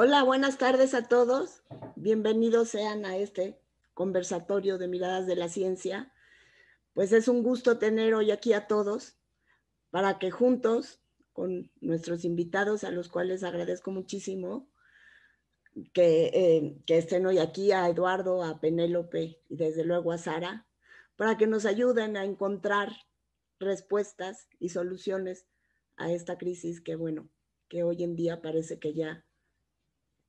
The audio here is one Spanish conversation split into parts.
Hola, buenas tardes a todos. Bienvenidos sean a este conversatorio de Miradas de la Ciencia. Pues es un gusto tener hoy aquí a todos para que juntos con nuestros invitados, a los cuales agradezco muchísimo que estén hoy aquí, a Eduardo, a Penélope y desde luego a Sara, para que nos ayuden a encontrar respuestas y soluciones a esta crisis que, bueno, que hoy en día parece que ya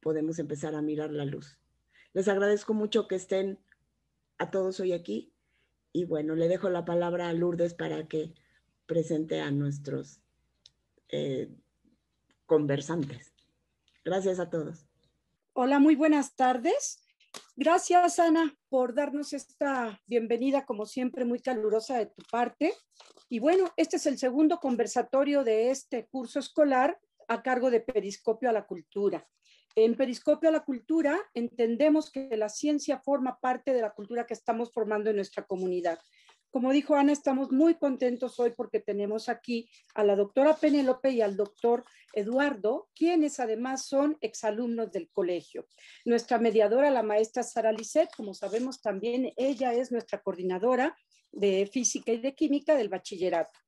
podemos empezar a mirar la luz. Les agradezco mucho que estén a todos hoy aquí y bueno, le dejo la palabra a Lourdes para que presente a nuestros eh, conversantes. Gracias a todos. Hola, muy buenas tardes. Gracias, Ana, por darnos esta bienvenida, como siempre, muy calurosa de tu parte. Y bueno, este es el segundo conversatorio de este curso escolar a cargo de Periscopio a la Cultura. En Periscopio a la Cultura entendemos que la ciencia forma parte de la cultura que estamos formando en nuestra comunidad. Como dijo Ana, estamos muy contentos hoy porque tenemos aquí a la doctora Penélope y al doctor Eduardo, quienes además son exalumnos del colegio. Nuestra mediadora, la maestra Sara Lisset, como sabemos también, ella es nuestra coordinadora de física y de química del bachillerato.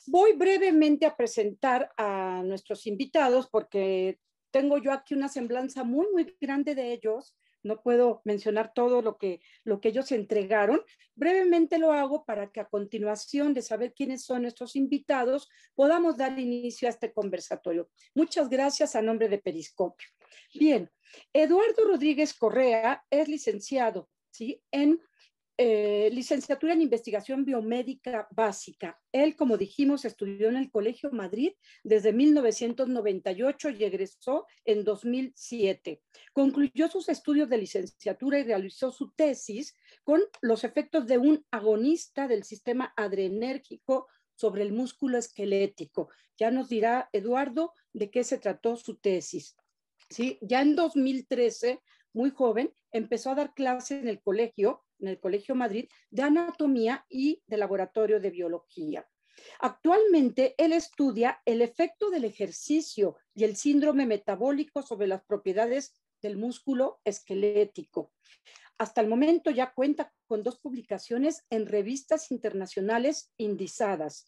Voy brevemente a presentar a nuestros invitados porque tengo yo aquí una semblanza muy, muy grande de ellos. No puedo mencionar todo lo que ellos entregaron. Brevemente lo hago para que a continuación de saber quiénes son nuestros invitados, podamos dar inicio a este conversatorio. Muchas gracias a nombre de Periscopio. Bien, Eduardo Rodríguez Correa es licenciado, ¿sí?, en licenciatura en investigación biomédica básica. Él, como dijimos, estudió en el Colegio Madrid desde 1998 y egresó en 2007. Concluyó sus estudios de licenciatura y realizó su tesis con los efectos de un agonista del sistema adrenérgico sobre el músculo esquelético. Ya nos dirá Eduardo de qué se trató su tesis. ¿Sí? Ya en 2013, muy joven, empezó a dar clases en el Colegio Madrid, de anatomía y de laboratorio de biología. Actualmente, él estudia el efecto del ejercicio y el síndrome metabólico sobre las propiedades del músculo esquelético. Hasta el momento ya cuenta con 2 publicaciones en revistas internacionales indizadas,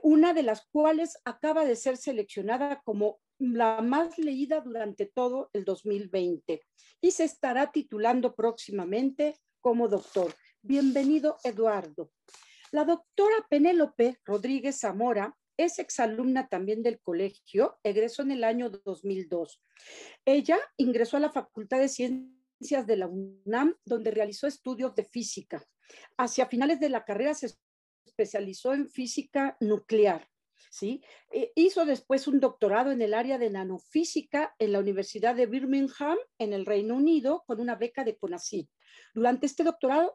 una de las cuales acaba de ser seleccionada como la más leída durante todo el 2020 y se estará titulando próximamente como doctor. Bienvenido, Eduardo. La doctora Penélope Rodríguez Zamora es exalumna también del colegio, egresó en el año 2002. Ella ingresó a la Facultad de Ciencias de la UNAM, donde realizó estudios de física. Hacia finales de la carrera se especializó en física nuclear. ¿Sí? Hizo después un doctorado en el área de nanofísica en la Universidad de Birmingham, en el Reino Unido, con una beca de CONACYT. Durante este doctorado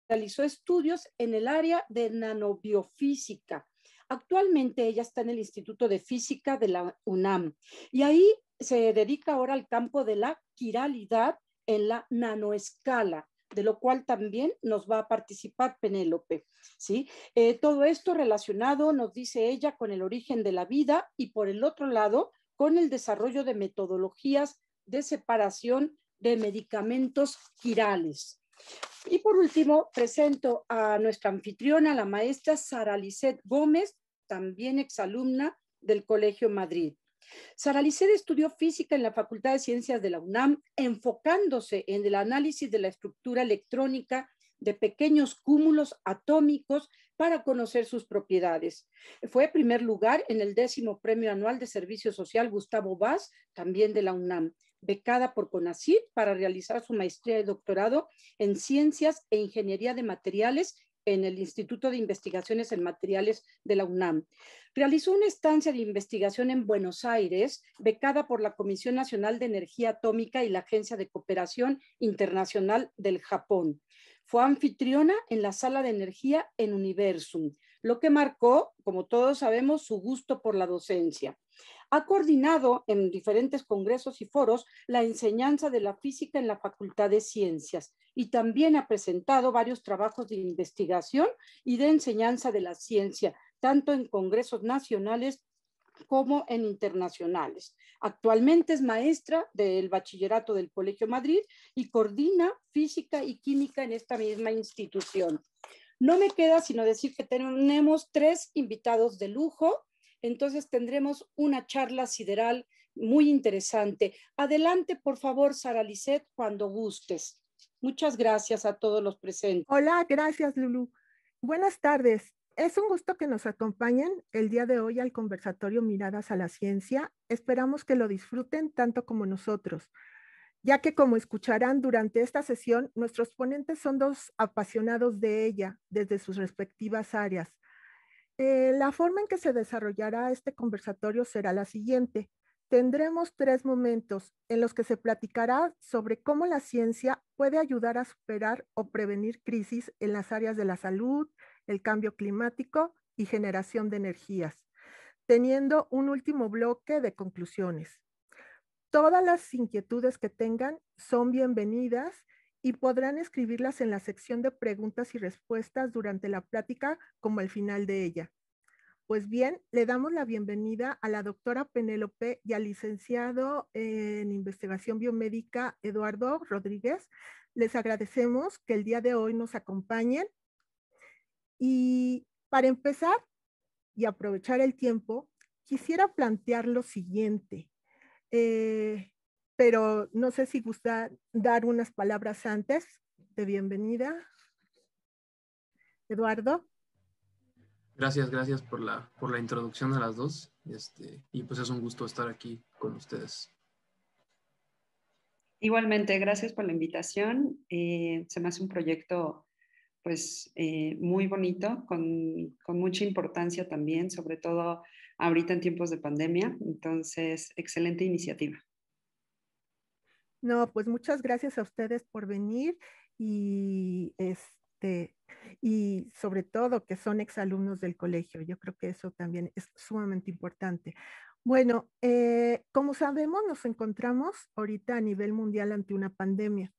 realizó estudios en el área de nanobiofísica. Actualmente ella está en el Instituto de Física de la UNAM y ahí se dedica ahora al campo de la quiralidad en la nanoescala, de lo cual también nos va a participar Penélope, ¿sí? Todo esto relacionado, nos dice ella, con el origen de la vida y por el otro lado, con el desarrollo de metodologías de separación de medicamentos quirales. Y por último, presento a nuestra anfitriona, la maestra Sara Lisset Gómez, también exalumna del Colegio Madrid. Sara Lisset estudió física en la Facultad de Ciencias de la UNAM, enfocándose en el análisis de la estructura electrónica de pequeños cúmulos atómicos para conocer sus propiedades. Fue primer lugar en el 10º Premio Anual de Servicio Social Gustavo Vaz, también de la UNAM, becada por CONACYT para realizar su maestría y doctorado en Ciencias e Ingeniería de Materiales en el Instituto de Investigaciones en Materiales de la UNAM. Realizó una estancia de investigación en Buenos Aires, becada por la Comisión Nacional de Energía Atómica y la Agencia de Cooperación Internacional del Japón. Fue anfitriona en la Sala de Energía en Universum, lo que marcó, como todos sabemos, su gusto por la docencia. Ha coordinado en diferentes congresos y foros la enseñanza de la física en la Facultad de Ciencias y también ha presentado varios trabajos de investigación y de enseñanza de la ciencia, tanto en congresos nacionales como en internacionales. Actualmente es maestra del bachillerato del Colegio Madrid y coordina física y química en esta misma institución. No me queda sino decir que tenemos 3 invitados de lujo, entonces tendremos una charla sideral muy interesante. Adelante, por favor, Sara Lisset, cuando gustes. Muchas gracias a todos los presentes. Hola, gracias, Lulu. Buenas tardes. Es un gusto que nos acompañen el día de hoy al conversatorio Miradas a la Ciencia. Esperamos que lo disfruten tanto como nosotros, ya que como escucharán durante esta sesión, nuestros ponentes son 2 apasionados de ella desde sus respectivas áreas. La forma en que se desarrollará este conversatorio será la siguiente. Tendremos 3 momentos en los que se platicará sobre cómo la ciencia puede ayudar a superar o prevenir crisis en las áreas de la salud, el cambio climático y generación de energías, teniendo un último bloque de conclusiones. Todas las inquietudes que tengan son bienvenidas y podrán escribirlas en la sección de preguntas y respuestas durante la plática como al final de ella. Pues bien, le damos la bienvenida a la doctora Penélope y al licenciado en investigación biomédica Eduardo Rodríguez. Les agradecemos que el día de hoy nos acompañen. Y para empezar y aprovechar el tiempo, quisiera plantear lo siguiente, pero no sé si gusta dar unas palabras antes de bienvenida. Eduardo. Gracias por la introducción a las dos. Y pues es un gusto estar aquí con ustedes. Igualmente, gracias por la invitación. Se me hace un proyecto pues muy bonito, con mucha importancia también, sobre todo ahorita en tiempos de pandemia. Entonces, excelente iniciativa. No, pues muchas gracias a ustedes por venir y y sobre todo que son exalumnos del colegio. Yo creo que eso también es sumamente importante. Bueno, como sabemos, nos encontramos ahorita a nivel mundial ante una pandemia,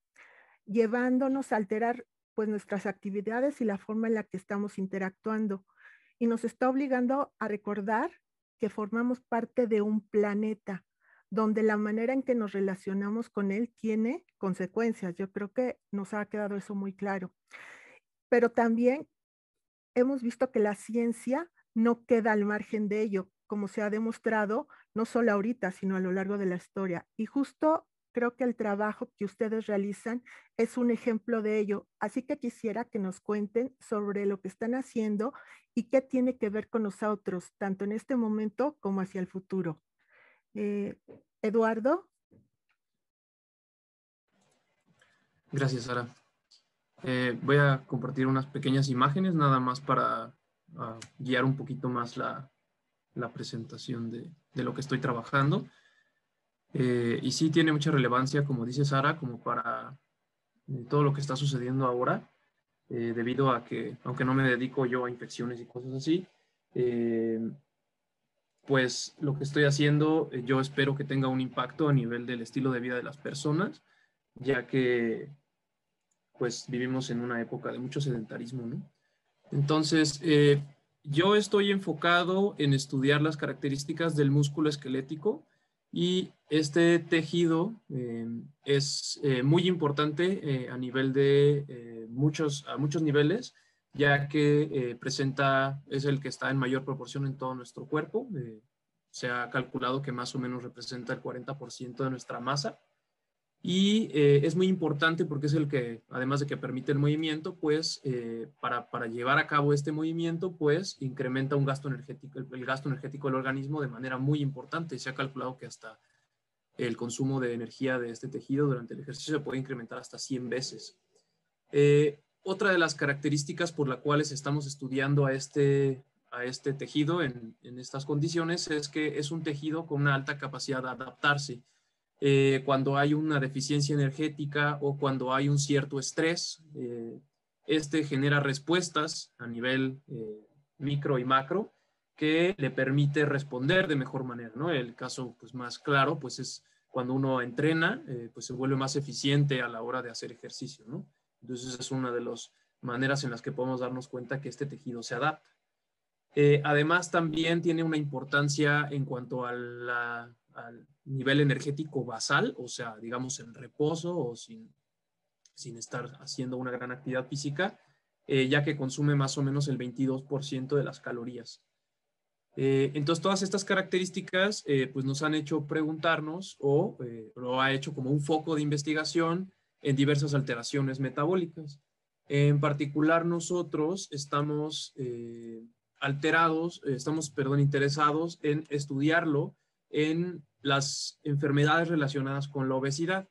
llevándonos a alterar pues nuestras actividades y la forma en la que estamos interactuando. Y nos está obligando a recordar que formamos parte de un planeta donde la manera en que nos relacionamos con él tiene consecuencias. Yo creo que nos ha quedado eso muy claro. Pero también hemos visto que la ciencia no queda al margen de ello, como se ha demostrado no solo ahorita, sino a lo largo de la historia. Y justo creo que el trabajo que ustedes realizan es un ejemplo de ello. Así que quisiera que nos cuenten sobre lo que están haciendo y qué tiene que ver con nosotros, tanto en este momento como hacia el futuro. Eduardo. Gracias, Sara. Voy a compartir unas pequeñas imágenes nada más para guiar un poquito más la presentación de lo que estoy trabajando. Y sí tiene mucha relevancia, como dice Sara, como para todo lo que está sucediendo ahora, debido a que, aunque no me dedico yo a infecciones y cosas así, pues lo que estoy haciendo, yo espero que tenga un impacto a nivel del estilo de vida de las personas, ya que pues vivimos en una época de mucho sedentarismo, ¿no? Entonces, yo estoy enfocado en estudiar las características del músculo esquelético y este tejido es muy importante a nivel de a muchos niveles, ya que es el que está en mayor proporción en todo nuestro cuerpo. Se ha calculado que más o menos representa el 40% de nuestra masa. Y es muy importante porque es el que, además de que permite el movimiento, pues para llevar a cabo este movimiento, pues incrementa un gasto energético, el gasto energético del organismo de manera muy importante. Se ha calculado que hasta el consumo de energía de este tejido durante el ejercicio se puede incrementar hasta 100 veces. Otra de las características por las cuales estamos estudiando a este tejido en estas condiciones es que es un tejido con una alta capacidad de adaptarse. Cuando hay una deficiencia energética o cuando hay un cierto estrés, este genera respuestas a nivel micro y macro que le permite responder de mejor manera, ¿no? El caso pues, más claro pues, es cuando uno entrena, pues se vuelve más eficiente a la hora de hacer ejercicio, ¿no? Entonces es una de las maneras en las que podemos darnos cuenta que este tejido se adapta. Además, también tiene una importancia en cuanto al nivel energético basal, o sea, digamos en reposo o sin estar haciendo una gran actividad física, ya que consume más o menos el 22% de las calorías. Entonces, todas estas características pues nos han hecho preguntarnos o lo ha hecho como un foco de investigación en diversas alteraciones metabólicas. En particular, nosotros estamos interesados en estudiarlo en las enfermedades relacionadas con la obesidad.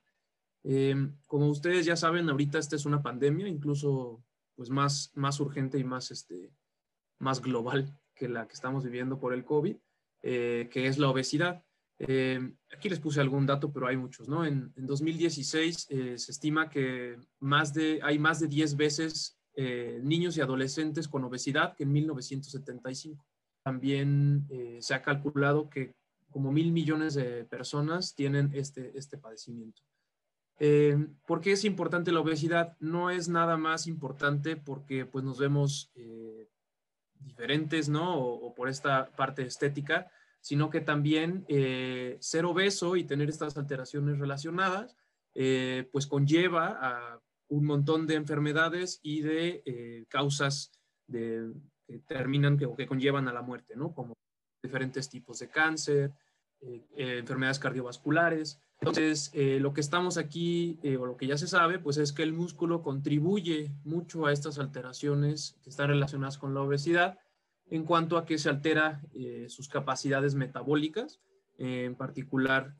Como ustedes ya saben, ahorita esta es una pandemia, incluso pues más urgente y más global que la que estamos viviendo por el COVID, que es la obesidad. Aquí les puse algún dato, pero hay muchos, ¿no? En 2016 se estima que hay más de 10 veces niños y adolescentes con obesidad que en 1975. También se ha calculado que como 1,000 millones de personas tienen este padecimiento. ¿Por qué es importante la obesidad? No es nada más importante porque pues, nos vemos diferentes, ¿no? O por esta parte estética, sino que también ser obeso y tener estas alteraciones relacionadas, pues conlleva a un montón de enfermedades y de causas que terminan o que conllevan a la muerte, ¿no? Como diferentes tipos de cáncer, enfermedades cardiovasculares. Entonces, lo que estamos aquí, o lo que ya se sabe, pues es que el músculo contribuye mucho a estas alteraciones que están relacionadas con la obesidad, en cuanto a que se altera sus capacidades metabólicas. En particular,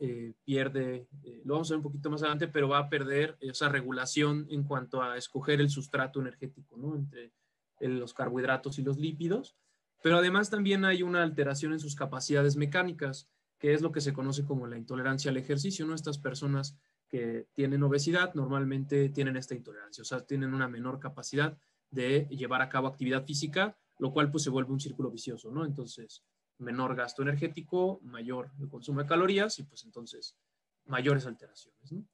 pierde, lo vamos a ver un poquito más adelante, pero va a perder esa regulación en cuanto a escoger el sustrato energético, ¿no? Entre los carbohidratos y los lípidos. Pero además también hay una alteración en sus capacidades mecánicas, que es lo que se conoce como la intolerancia al ejercicio, ¿no? Estas personas que tienen obesidad normalmente tienen esta intolerancia, o sea, tienen una menor capacidad de llevar a cabo actividad física, lo cual pues se vuelve un círculo vicioso, ¿no? Entonces, menor gasto energético, mayor consumo de calorías y pues entonces mayores alteraciones, ¿no?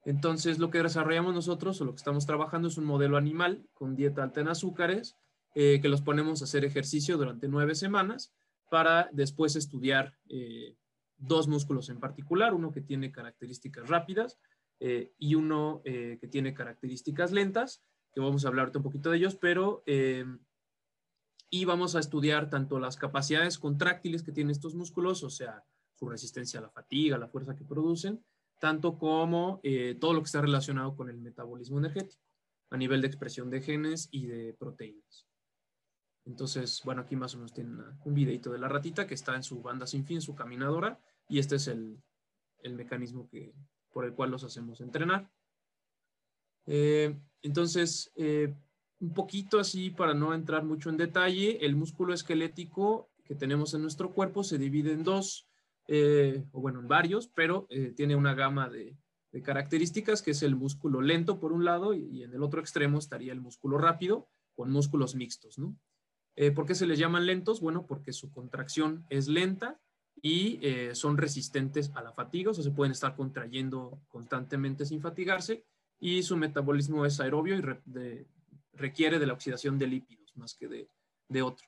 Entonces, lo que desarrollamos nosotros o lo que estamos trabajando es un modelo animal con dieta alta en azúcares, que los ponemos a hacer ejercicio durante 9 semanas para después estudiar 2 músculos en particular, uno que tiene características rápidas y uno que tiene características lentas, que vamos a hablar un poquito de ellos, pero y vamos a estudiar tanto las capacidades contráctiles que tienen estos músculos, o sea, su resistencia a la fatiga, la fuerza que producen, tanto como todo lo que está relacionado con el metabolismo energético, a nivel de expresión de genes y de proteínas. Entonces, bueno, aquí más o menos tienen un videito de la ratita que está en su banda sin fin, su caminadora, y este es el mecanismo por el cual los hacemos entrenar. Entonces, un poquito así para no entrar mucho en detalle, el músculo esquelético que tenemos en nuestro cuerpo se divide en dos, o bueno, en varios, pero tiene una gama de características, que es el músculo lento por un lado y en el otro extremo estaría el músculo rápido con músculos mixtos, ¿no? ¿Por qué se les llaman lentos? Bueno, porque su contracción es lenta y son resistentes a la fatiga, o sea, se pueden estar contrayendo constantemente sin fatigarse, y su metabolismo es aerobio y requiere de la oxidación de lípidos más que de otro.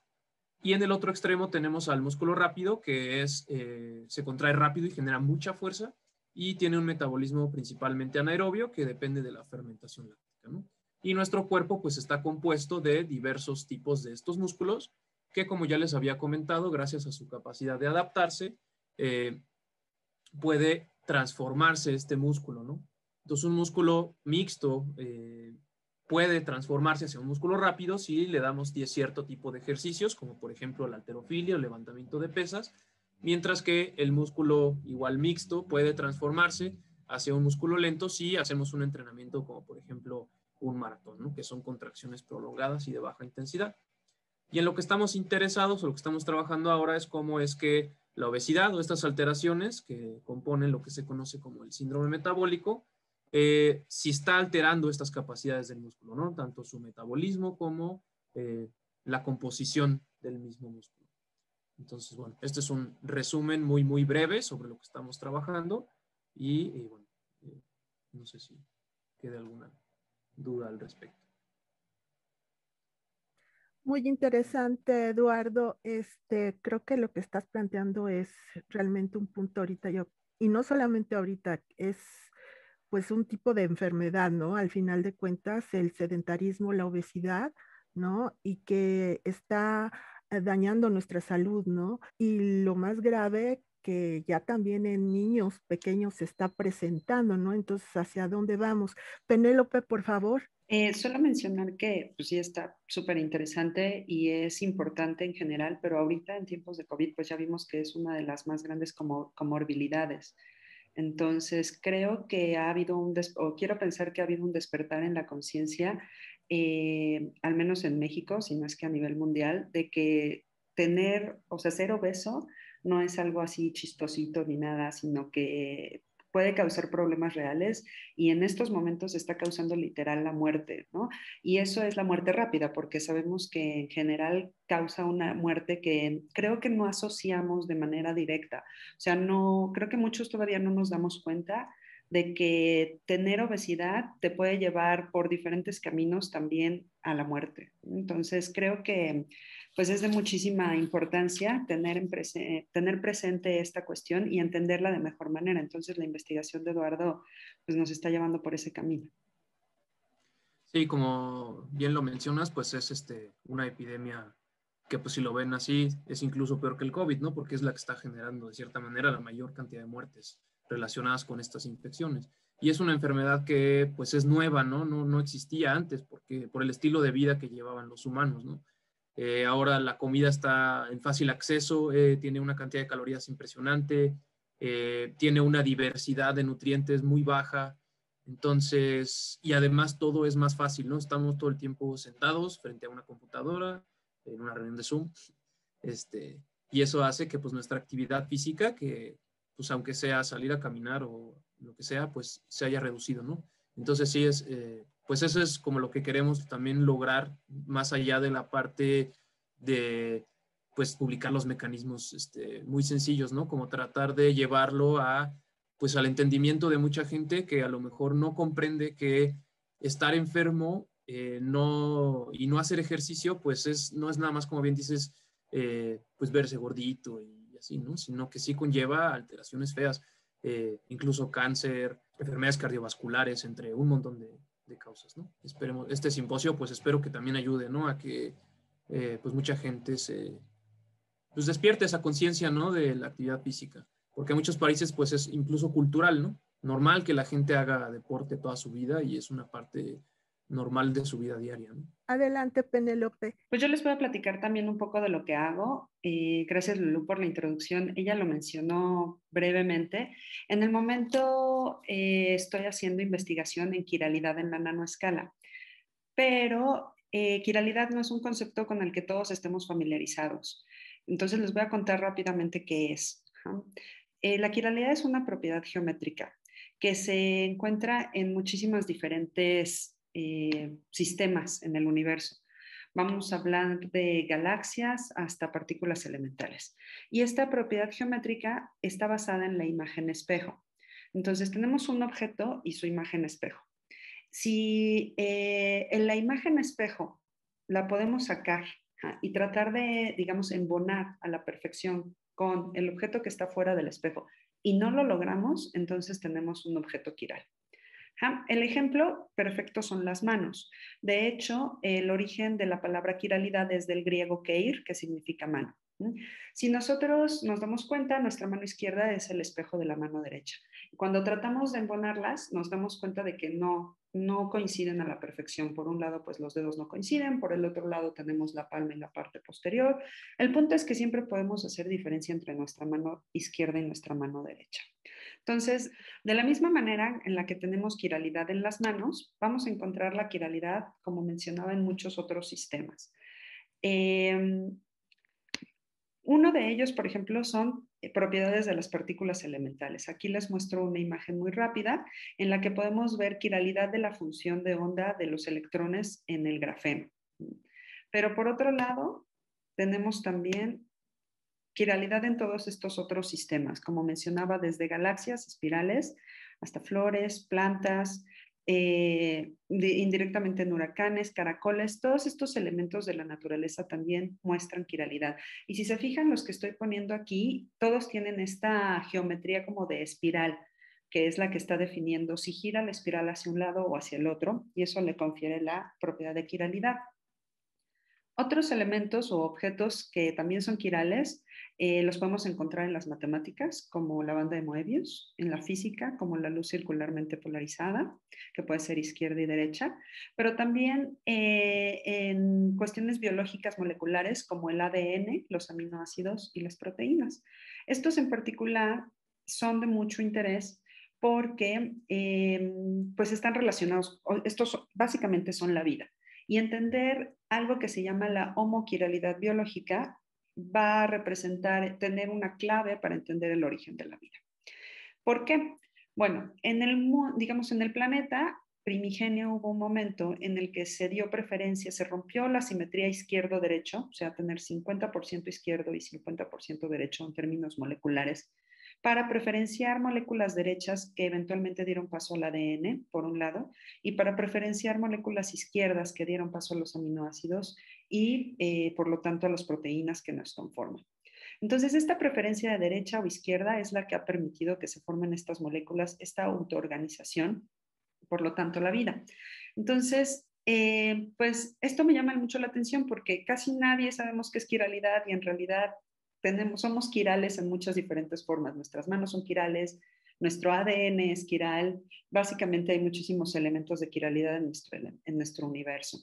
Y en el otro extremo tenemos al músculo rápido, que se contrae rápido y genera mucha fuerza, y tiene un metabolismo principalmente anaerobio que depende de la fermentación láctica, ¿no? Y nuestro cuerpo pues está compuesto de diversos tipos de estos músculos que, como ya les había comentado, gracias a su capacidad de adaptarse, puede transformarse este músculo, ¿no? Entonces un músculo mixto puede transformarse hacia un músculo rápido si le damos cierto tipo de ejercicios, como por ejemplo la halterofilia o levantamiento de pesas, mientras que el músculo igual mixto puede transformarse hacia un músculo lento si hacemos un entrenamiento como por ejemplo un maratón, ¿no? Que son contracciones prolongadas y de baja intensidad. Y en lo que estamos interesados o lo que estamos trabajando ahora es cómo es que la obesidad o estas alteraciones que componen lo que se conoce como el síndrome metabólico, si está alterando estas capacidades del músculo, ¿no? Tanto su metabolismo como la composición del mismo músculo. Entonces, bueno, este es un resumen muy, muy breve sobre lo que estamos trabajando y bueno, no sé si quede alguna duda al respecto. Muy interesante, Eduardo. Creo que lo que estás planteando es realmente un punto ahorita, y no solamente ahorita, es pues un tipo de enfermedad, ¿no? Al final de cuentas, el sedentarismo, la obesidad, ¿no? Y que está dañando nuestra salud, ¿no? Y lo más grave que ya también en niños pequeños se está presentando, ¿no? Entonces, ¿hacia dónde vamos? Penélope, por favor. Solo mencionar que pues sí está súper interesante y es importante en general, pero ahorita en tiempos de COVID pues ya vimos que es una de las más grandes comorbilidades. Entonces creo que ha habido o quiero pensar que ha habido un despertar en la conciencia, al menos en México, si no es que a nivel mundial, de que tener, o sea, ser obeso no es algo así chistosito ni nada, sino que puede causar problemas reales y en estos momentos está causando literal la muerte, ¿no? Y eso es la muerte rápida, porque sabemos que en general causa una muerte que creo que no asociamos de manera directa. O sea, no, creo que muchos todavía no nos damos cuenta de que tener obesidad te puede llevar por diferentes caminos también a la muerte. Entonces, creo que pues es de muchísima importancia tener presente esta cuestión y entenderla de mejor manera. Entonces, la investigación de Eduardo pues, nos está llevando por ese camino. Sí, como bien lo mencionas, pues es una epidemia que pues si lo ven así es incluso peor que el COVID, ¿no? Porque es la que está generando de cierta manera la mayor cantidad de muertes relacionadas con estas infecciones. Y es una enfermedad que pues es nueva, ¿no? No existía antes porque por el estilo de vida que llevaban los humanos, ¿no? Ahora la comida está en fácil acceso, tiene una cantidad de calorías impresionante, tiene una diversidad de nutrientes muy baja. Entonces, y además todo es más fácil, ¿no? Estamos todo el tiempo sentados frente a una computadora, en una reunión de Zoom, y eso hace que pues nuestra actividad física, que pues aunque sea salir a caminar o lo que sea, pues se haya reducido, ¿no? Entonces sí pues eso es como lo que queremos también lograr, más allá de la parte de pues publicar los mecanismos muy sencillos, ¿no? Como tratar de llevarlo pues al entendimiento de mucha gente que a lo mejor no comprende que estar enfermo y no hacer ejercicio, pues no es nada más, como bien dices, pues verse gordito y así, ¿no? Sino que sí conlleva alteraciones feas, incluso cáncer, enfermedades cardiovasculares, entre un montón de causas, ¿no? Esperemos, este simposio, pues espero que también ayude, ¿no? A que pues mucha gente pues despierte esa conciencia, ¿no? De la actividad física, porque en muchos países pues es incluso cultural, ¿no? Normal que la gente haga deporte toda su vida y es una parte normal de su vida diaria, ¿no? Adelante, Penélope. Pues yo les voy a platicar también un poco de lo que hago. Gracias, Lulú, por la introducción. Ella lo mencionó brevemente. En el momento estoy haciendo investigación en quiralidad en la nanoescala, pero quiralidad no es un concepto con el que todos estemos familiarizados. Entonces les voy a contar rápidamente qué es. La quiralidad es una propiedad geométrica que se encuentra en muchísimas diferentes sistemas en el universo. Vamos a hablar de galaxias hasta partículas elementales. Y esta propiedad geométrica está basada en la imagen espejo. Entonces tenemos un objeto y su imagen espejo. Si en la imagen espejo la podemos sacar y tratar de, digamos, embonar a la perfección con el objeto que está fuera del espejo y no lo logramos, entonces tenemos un objeto quiral. El ejemplo perfecto son las manos. De hecho, el origen de la palabra quiralidad es del griego keir, que significa mano. Si nosotros nos damos cuenta, nuestra mano izquierda es el espejo de la mano derecha. Cuando tratamos de embonarlas, nos damos cuenta de que no coinciden a la perfección. Por un lado, pues los dedos no coinciden, por el otro lado tenemos la palma y la parte posterior. El punto es que siempre podemos hacer diferencia entre nuestra mano izquierda y nuestra mano derecha. Entonces, de la misma manera en la que tenemos quiralidad en las manos, vamos a encontrar la quiralidad, como mencionaba, en muchos otros sistemas. Uno de ellos, por ejemplo, son propiedades de las partículas elementales. Aquí les muestro una imagen muy rápida en la que podemos ver quiralidad de la función de onda de los electrones en el grafeno. Pero por otro lado, tenemos también quiralidad en todos estos otros sistemas, como mencionaba, desde galaxias, espirales, hasta flores, plantas, indirectamente en huracanes, caracoles, todos estos elementos de la naturaleza también muestran quiralidad. Y si se fijan, los que estoy poniendo aquí, todos tienen esta geometría como de espiral, que es la que está definiendo si gira la espiral hacia un lado o hacia el otro, y eso le confiere la propiedad de quiralidad. Otros elementos o objetos que también son quirales los podemos encontrar en las matemáticas, como la banda de Moebius, en la física, como la luz circularmente polarizada, que puede ser izquierda y derecha, pero también en cuestiones biológicas moleculares, como el ADN, los aminoácidos y las proteínas. Estos en particular son de mucho interés porque pues están relacionados, estos básicamente son la vida. Y entender algo que se llama la homoquiralidad biológica va a representar, tener una clave para entender el origen de la vida. ¿Por qué? Bueno, digamos, en el planeta primigenio hubo un momento en el que se dio preferencia, se rompió la simetría izquierdo-derecho, o sea, tener 50% izquierdo y 50% derecho en términos moleculares, para preferenciar moléculas derechas que eventualmente dieron paso al ADN, por un lado, y para preferenciar moléculas izquierdas que dieron paso a los aminoácidos y, por lo tanto, a las proteínas que nos conforman. Entonces, esta preferencia de derecha o izquierda es la que ha permitido que se formen estas moléculas, esta autoorganización, por lo tanto, la vida. Entonces, pues esto me llama mucho la atención porque casi nadie sabemos qué es quiralidad y en realidad somos quirales en muchas diferentes formas. Nuestras manos son quirales, nuestro ADN es quiral, básicamente hay muchísimos elementos de quiralidad en nuestro universo.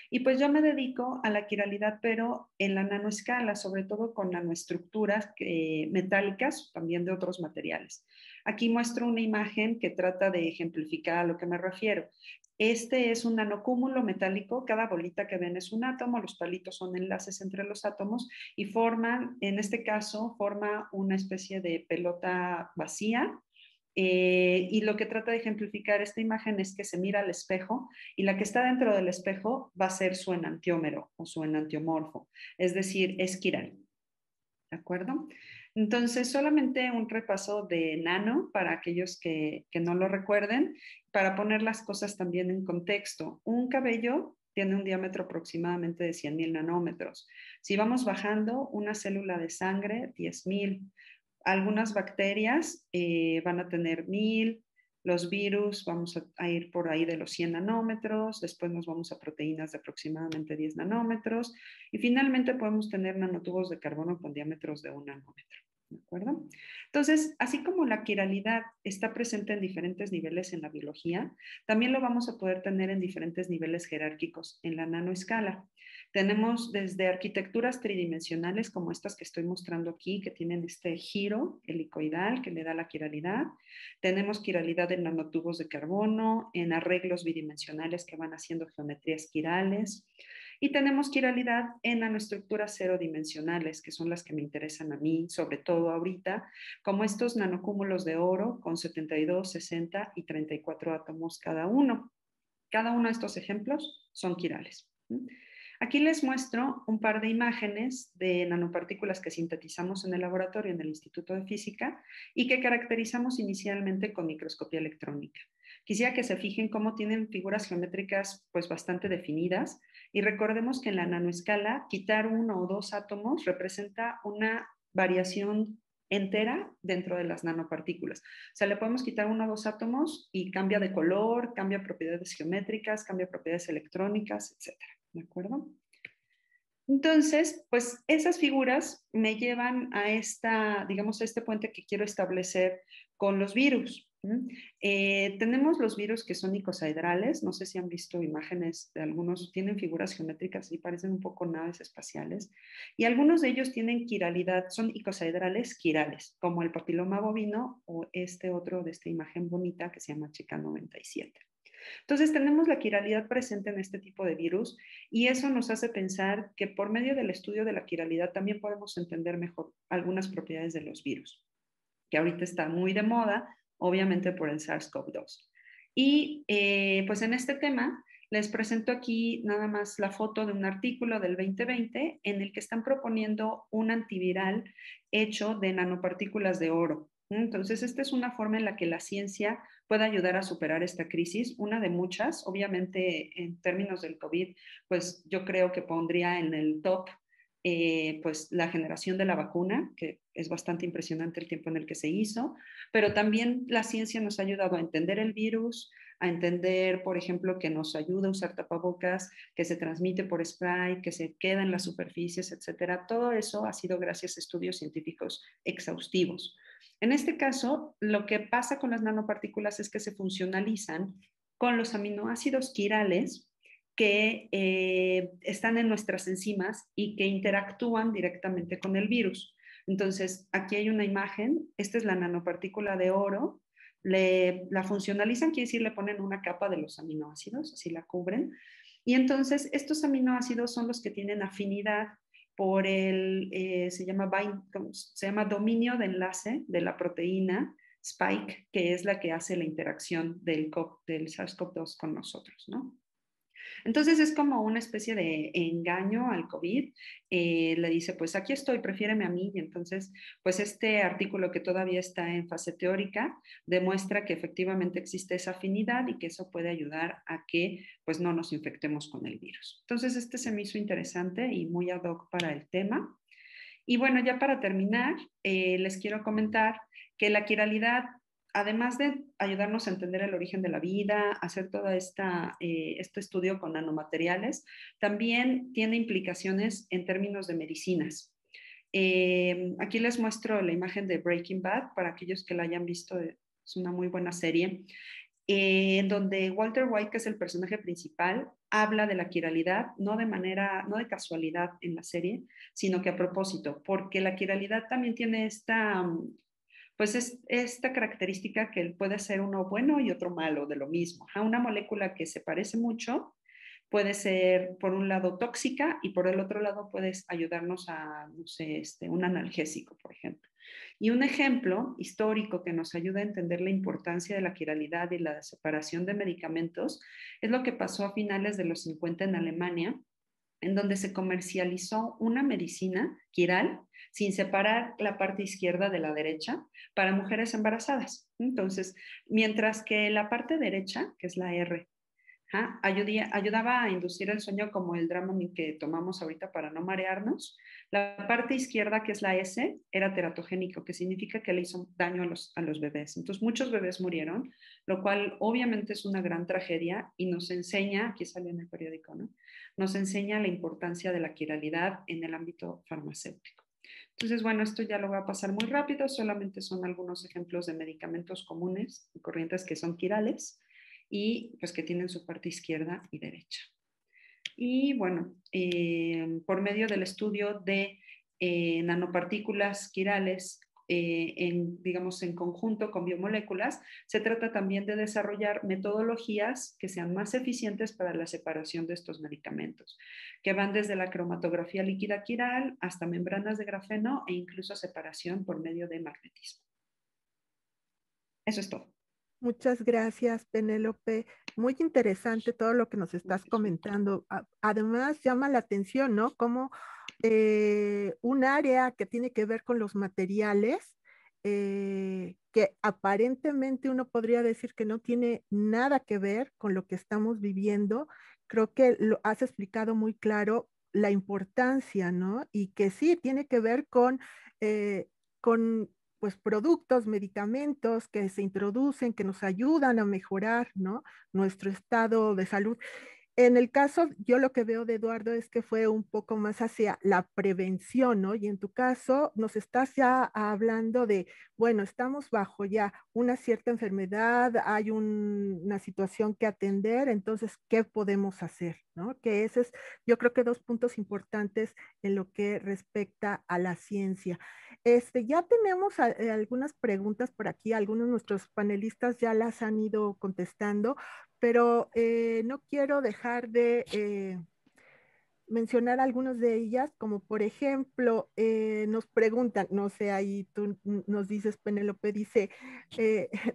Y pues yo me dedico a la quiralidad, pero en la nanoescala, sobre todo con nanoestructuras metálicas, también de otros materiales. Aquí muestro una imagen que trata de ejemplificar a lo que me refiero. Este es un nanocúmulo metálico, cada bolita que ven es un átomo, los palitos son enlaces entre los átomos y forman, en este caso, forma una especie de pelota vacía. Y lo que trata de ejemplificar esta imagen es que se mira al espejo y la que está dentro del espejo va a ser su enantiómero o su enantiomorfo, es decir, es quiral. ¿De acuerdo? Entonces, solamente un repaso de nano para aquellos que no lo recuerden, para poner las cosas también en contexto. Un cabello tiene un diámetro aproximadamente de 100,000 nanómetros. Si vamos bajando, una célula de sangre, 10,000. Algunas bacterias van a tener 1,000, los virus vamos a ir por ahí de los 100 nanómetros, después nos vamos a proteínas de aproximadamente 10 nanómetros y finalmente podemos tener nanotubos de carbono con diámetros de 1 nanómetro. ¿De acuerdo? Entonces, así como la quiralidad está presente en diferentes niveles en la biología, también lo vamos a poder tener en diferentes niveles jerárquicos en la nanoescala. Tenemos desde arquitecturas tridimensionales como estas que estoy mostrando aquí, que tienen este giro helicoidal que le da la quiralidad. Tenemos quiralidad en nanotubos de carbono, en arreglos bidimensionales que van haciendo geometrías quirales. Y tenemos quiralidad en nanoestructuras cerodimensionales, que son las que me interesan a mí, sobre todo ahorita, como estos nanocúmulos de oro con 72, 60 y 34 átomos cada uno. Cada uno de estos ejemplos son quirales. Aquí les muestro un par de imágenes de nanopartículas que sintetizamos en el laboratorio en el Instituto de Física y que caracterizamos inicialmente con microscopía electrónica. Quisiera que se fijen cómo tienen figuras geométricas pues bastante definidas y recordemos que en la nanoescala quitar 1 o 2 átomos representa una variación entera dentro de las nanopartículas. O sea, le podemos quitar 1 o 2 átomos y cambia de color, cambia propiedades geométricas, cambia propiedades electrónicas, etc. ¿De acuerdo? Entonces, pues esas figuras me llevan a digamos, a este puente que quiero establecer con los virus. Tenemos los virus que son icosaedrales, no sé si han visto imágenes de algunos, tienen figuras geométricas y parecen un poco naves espaciales, y algunos de ellos tienen quiralidad, son icosaedrales quirales, como el papiloma bovino o este otro de esta imagen bonita que se llama CHK97. Entonces tenemos la quiralidad presente en este tipo de virus y eso nos hace pensar que por medio del estudio de la quiralidad también podemos entender mejor algunas propiedades de los virus, que ahorita está muy de moda, obviamente por el SARS-CoV-2. Y pues en este tema les presento aquí nada más la foto de un artículo del 2020 en el que están proponiendo un antiviral hecho de nanopartículas de oro. Entonces, esta es una forma en la que la ciencia puede ayudar a superar esta crisis, una de muchas. Obviamente, en términos del COVID, pues yo creo que pondría en el top pues la generación de la vacuna, que es bastante impresionante el tiempo en el que se hizo, pero también la ciencia nos ha ayudado a entender el virus, a entender, por ejemplo, que nos ayuda a usar tapabocas, que se transmite por spray, que se queda en las superficies, etcétera. Todo eso ha sido gracias a estudios científicos exhaustivos. En este caso, lo que pasa con las nanopartículas es que se funcionalizan con los aminoácidos quirales que están en nuestras enzimas y que interactúan directamente con el virus. Entonces, aquí hay una imagen, esta es la nanopartícula de oro, la funcionalizan, quiere decir, le ponen una capa de los aminoácidos, así la cubren, y entonces estos aminoácidos son los que tienen afinidad por se llama dominio de enlace de la proteína Spike, que es la que hace la interacción del SARS-CoV-2 con nosotros, ¿no? Entonces es como una especie de engaño al COVID. Le dice, pues aquí estoy, prefiéreme a mí. Y entonces, pues este artículo que todavía está en fase teórica demuestra que efectivamente existe esa afinidad y que eso puede ayudar a que pues no nos infectemos con el virus. Entonces este se me hizo interesante y muy ad hoc para el tema. Y bueno, ya para terminar, les quiero comentar que la quiralidad, además de ayudarnos a entender el origen de la vida, hacer todo este estudio con nanomateriales, también tiene implicaciones en términos de medicinas. Aquí les muestro la imagen de Breaking Bad, para aquellos que la hayan visto, es una muy buena serie, en donde Walter White, que es el personaje principal, habla de la quiralidad, no de casualidad en la serie, sino que a propósito, porque la quiralidad también tiene pues esta característica que puede ser uno bueno y otro malo de lo mismo. Una molécula que se parece mucho puede ser, por un lado, tóxica y por el otro lado puede ayudarnos a, no sé, un analgésico, por ejemplo. Y un ejemplo histórico que nos ayuda a entender la importancia de la quiralidad y la separación de medicamentos es lo que pasó a finales de los 50 en Alemania, en donde se comercializó una medicina quiral sin separar la parte izquierda de la derecha para mujeres embarazadas. Entonces, mientras que la parte derecha, que es la R, ayudaba a inducir el sueño como el Dramamine que tomamos ahorita para no marearnos. La parte izquierda, que es la S, era teratogénico, que significa que le hizo daño a los bebés. Entonces muchos bebés murieron, lo cual obviamente es una gran tragedia y nos enseña, aquí salió en el periódico, ¿no? Nos enseña la importancia de la quiralidad en el ámbito farmacéutico. Entonces, bueno, esto ya lo voy a pasar muy rápido, solamente son algunos ejemplos de medicamentos comunes y corrientes que son quirales y pues que tienen su parte izquierda y derecha. Y bueno, por medio del estudio de nanopartículas quirales digamos, en conjunto con biomoléculas, se trata también de desarrollar metodologías que sean más eficientes para la separación de estos medicamentos, que van desde la cromatografía líquida quiral hasta membranas de grafeno e incluso separación por medio de magnetismo. Eso es todo. Muchas gracias, Penélope. Muy interesante todo lo que nos estás comentando. Además, llama la atención, ¿no? Como un área que tiene que ver con los materiales, que aparentemente uno podría decir que no tiene nada que ver con lo que estamos viviendo. Creo que lo has explicado muy claro la importancia, ¿no? Y que sí tiene que ver con pues productos, medicamentos que se introducen, que nos ayudan a mejorar, ¿no? Nuestro estado de salud. En el caso, yo lo que veo de Eduardo es que fue un poco más hacia la prevención, ¿no? Y en tu caso nos estás ya hablando de, bueno, estamos bajo ya una cierta enfermedad, hay una situación que atender, entonces, ¿qué podemos hacer? ¿No? Que ese es, yo creo que dos puntos importantes en lo que respecta a la ciencia. Ya tenemos algunas preguntas por aquí, algunos de nuestros panelistas ya las han ido contestando, pero no quiero dejar de mencionar algunas de ellas, como por ejemplo, nos preguntan, no sé, ahí tú nos dices, Penélope dice,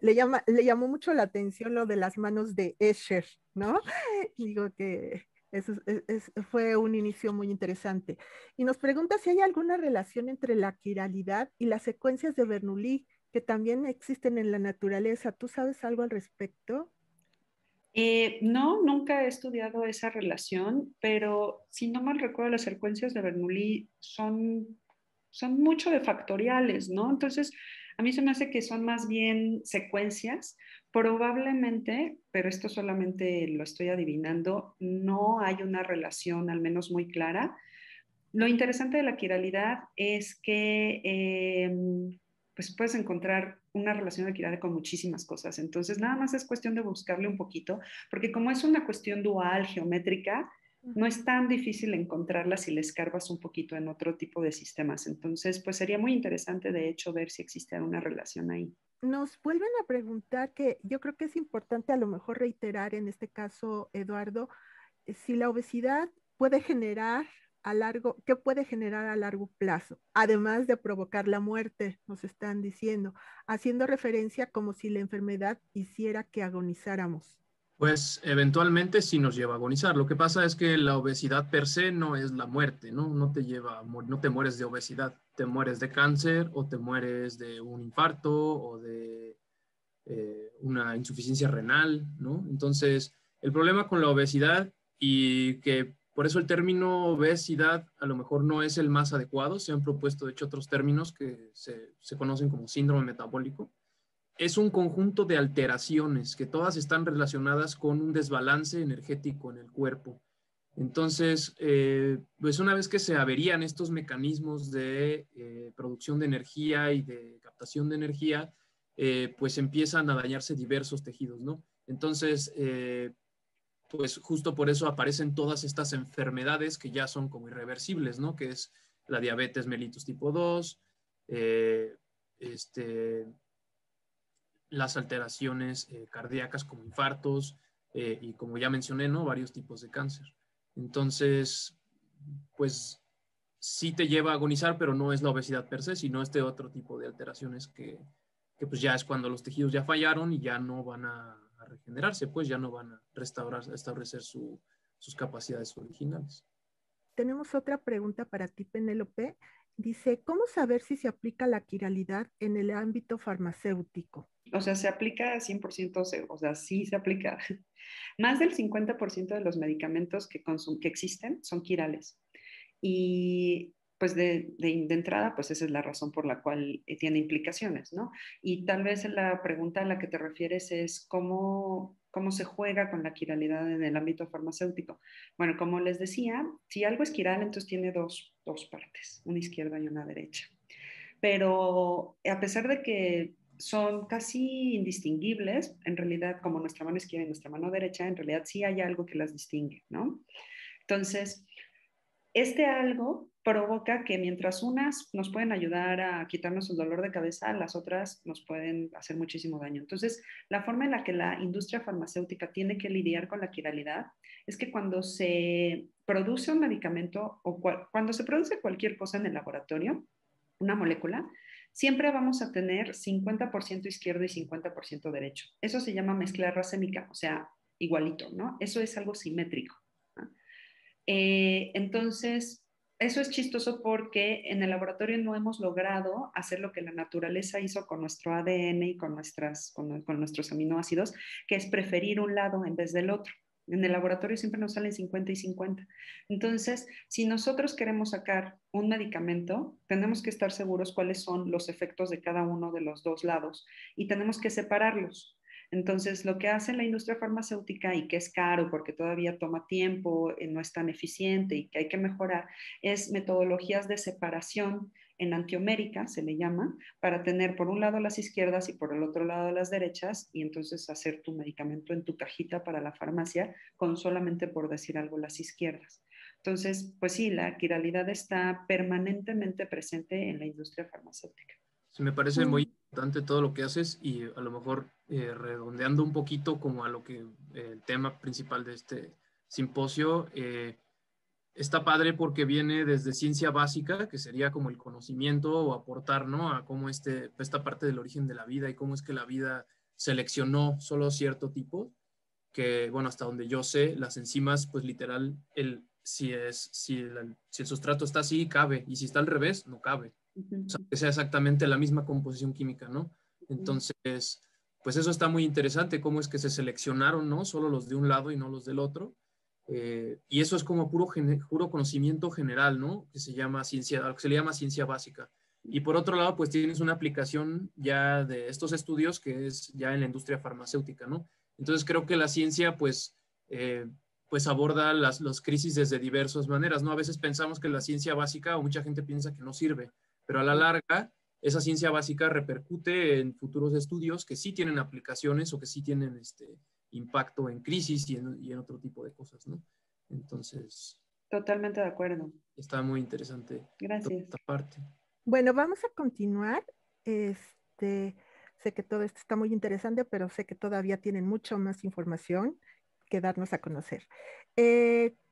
le llamó mucho la atención lo de las manos de Escher, ¿no? Digo que eso fue un inicio muy interesante. Y nos pregunta si hay alguna relación entre la quiralidad y las secuencias de Bernoulli que también existen en la naturaleza. ¿Tú sabes algo al respecto? No, nunca he estudiado esa relación, pero si no mal recuerdo, las secuencias de Bernoulli son mucho de factoriales, ¿no? Entonces, a mí se me hace que son más bien secuencias. Probablemente, pero esto solamente lo estoy adivinando, no hay una relación al menos muy clara. Lo interesante de la quiralidad es que pues puedes encontrar una relación de quiralidad con muchísimas cosas. Entonces, nada más es cuestión de buscarle un poquito, porque como es una cuestión dual, geométrica, no es tan difícil encontrarla si le escarbas un poquito en otro tipo de sistemas. Entonces, pues sería muy interesante, de hecho, ver si existe una relación ahí. Nos vuelven a preguntar que yo creo que es importante a lo mejor reiterar en este caso, Eduardo, si la obesidad puede generar ¿qué puede generar a largo plazo? Además de provocar la muerte, nos están diciendo, haciendo referencia como si la enfermedad hiciera que agonizáramos. Pues eventualmente sí nos lleva a agonizar. Lo que pasa es que la obesidad per se no es la muerte, ¿no? No te mueres de obesidad, te mueres de cáncer o te mueres de un infarto o de una insuficiencia renal, ¿no? Entonces, el problema con la obesidad y que por eso el término obesidad a lo mejor no es el más adecuado, se han propuesto de hecho otros términos que se conocen como síndrome metabólico. Es un conjunto de alteraciones que todas están relacionadas con un desbalance energético en el cuerpo. Entonces, pues una vez que se averían estos mecanismos de producción de energía y de captación de energía, pues empiezan a dañarse diversos tejidos, ¿no? Entonces, pues justo por eso aparecen todas estas enfermedades que ya son como irreversibles, ¿no? Que es la diabetes mellitus tipo 2, las alteraciones cardíacas como infartos y como ya mencioné, ¿no? Varios tipos de cáncer. Entonces, pues sí te lleva a agonizar, pero no es la obesidad per se, sino este otro tipo de alteraciones que pues ya es cuando los tejidos ya fallaron y ya no van a regenerarse, pues ya no van a establecer sus capacidades originales. Tenemos otra pregunta para ti, Penélope. Dice, ¿cómo saber si se aplica la quiralidad en el ámbito farmacéutico? O sea, se aplica 100%, o sea, sí se aplica. Más del 50% de los medicamentos que existen son quirales. Y pues de entrada, pues esa es la razón por la cual tiene implicaciones, ¿no? Y tal vez la pregunta a la que te refieres es cómo se juega con la quiralidad en el ámbito farmacéutico. Bueno, como les decía, si algo es quiral, entonces tiene dos partes, una izquierda y una derecha. Pero a pesar de que son casi indistinguibles, en realidad, como nuestra mano izquierda y nuestra mano derecha, en realidad sí hay algo que las distingue, ¿no? Entonces, este algo provoca que mientras unas nos pueden ayudar a quitarnos el dolor de cabeza, las otras nos pueden hacer muchísimo daño. Entonces, la forma en la que la industria farmacéutica tiene que lidiar con la quiralidad es que cuando se produce un medicamento o cuando se produce cualquier cosa en el laboratorio, una molécula, siempre vamos a tener 50% izquierdo y 50% derecho. Eso se llama mezcla racémica, o sea, igualito, ¿no? Eso es algo simétrico. Entonces, eso es chistoso porque en el laboratorio no hemos logrado hacer lo que la naturaleza hizo con nuestro ADN y con nuestros aminoácidos, que es preferir un lado en vez del otro. En el laboratorio siempre nos salen 50 y 50. Entonces, si nosotros queremos sacar un medicamento, tenemos que estar seguros cuáles son los efectos de cada uno de los dos lados y tenemos que separarlos. Entonces, lo que hace la industria farmacéutica y que es caro porque todavía toma tiempo, no es tan eficiente y que hay que mejorar, es metodologías de separación en antiomérica, se le llama, para tener por un lado las izquierdas y por el otro lado las derechas y entonces hacer tu medicamento en tu cajita para la farmacia con solamente, por decir algo, las izquierdas. Entonces, pues sí, la quiralidad está permanentemente presente en la industria farmacéutica. Sí, me parece muy importante todo lo que haces y a lo mejor redondeando un poquito como a lo que el tema principal de este simposio, está padre porque viene desde ciencia básica, que sería como el conocimiento o aportar, ¿no? A cómo esta parte del origen de la vida y cómo es que la vida seleccionó solo cierto tipo, que bueno, hasta donde yo sé, las enzimas, pues literal, si el sustrato está así, cabe, y si está al revés, no cabe. O sea, que sea exactamente la misma composición química, ¿no? Entonces, pues eso está muy interesante, cómo es que se seleccionaron, ¿no? Solo los de un lado y no los del otro. Y eso es como puro conocimiento general, ¿no? Que se llama ciencia, que se le llama ciencia básica. Y por otro lado, pues tienes una aplicación ya de estos estudios que es ya en la industria farmacéutica, ¿no? Entonces creo que la ciencia, pues aborda las crisis desde diversas maneras, ¿no? A veces pensamos que la ciencia básica, o mucha gente piensa que no sirve, pero a la larga, esa ciencia básica repercute en futuros estudios que sí tienen aplicaciones o que sí tienen impacto en crisis y en otro tipo de cosas, ¿no? Entonces, Totalmente de acuerdo. está muy interesante toda Gracias. esta parte. Bueno, vamos a continuar. Sé que todo esto está muy interesante, pero sé que todavía tienen mucho más información que darnos a conocer.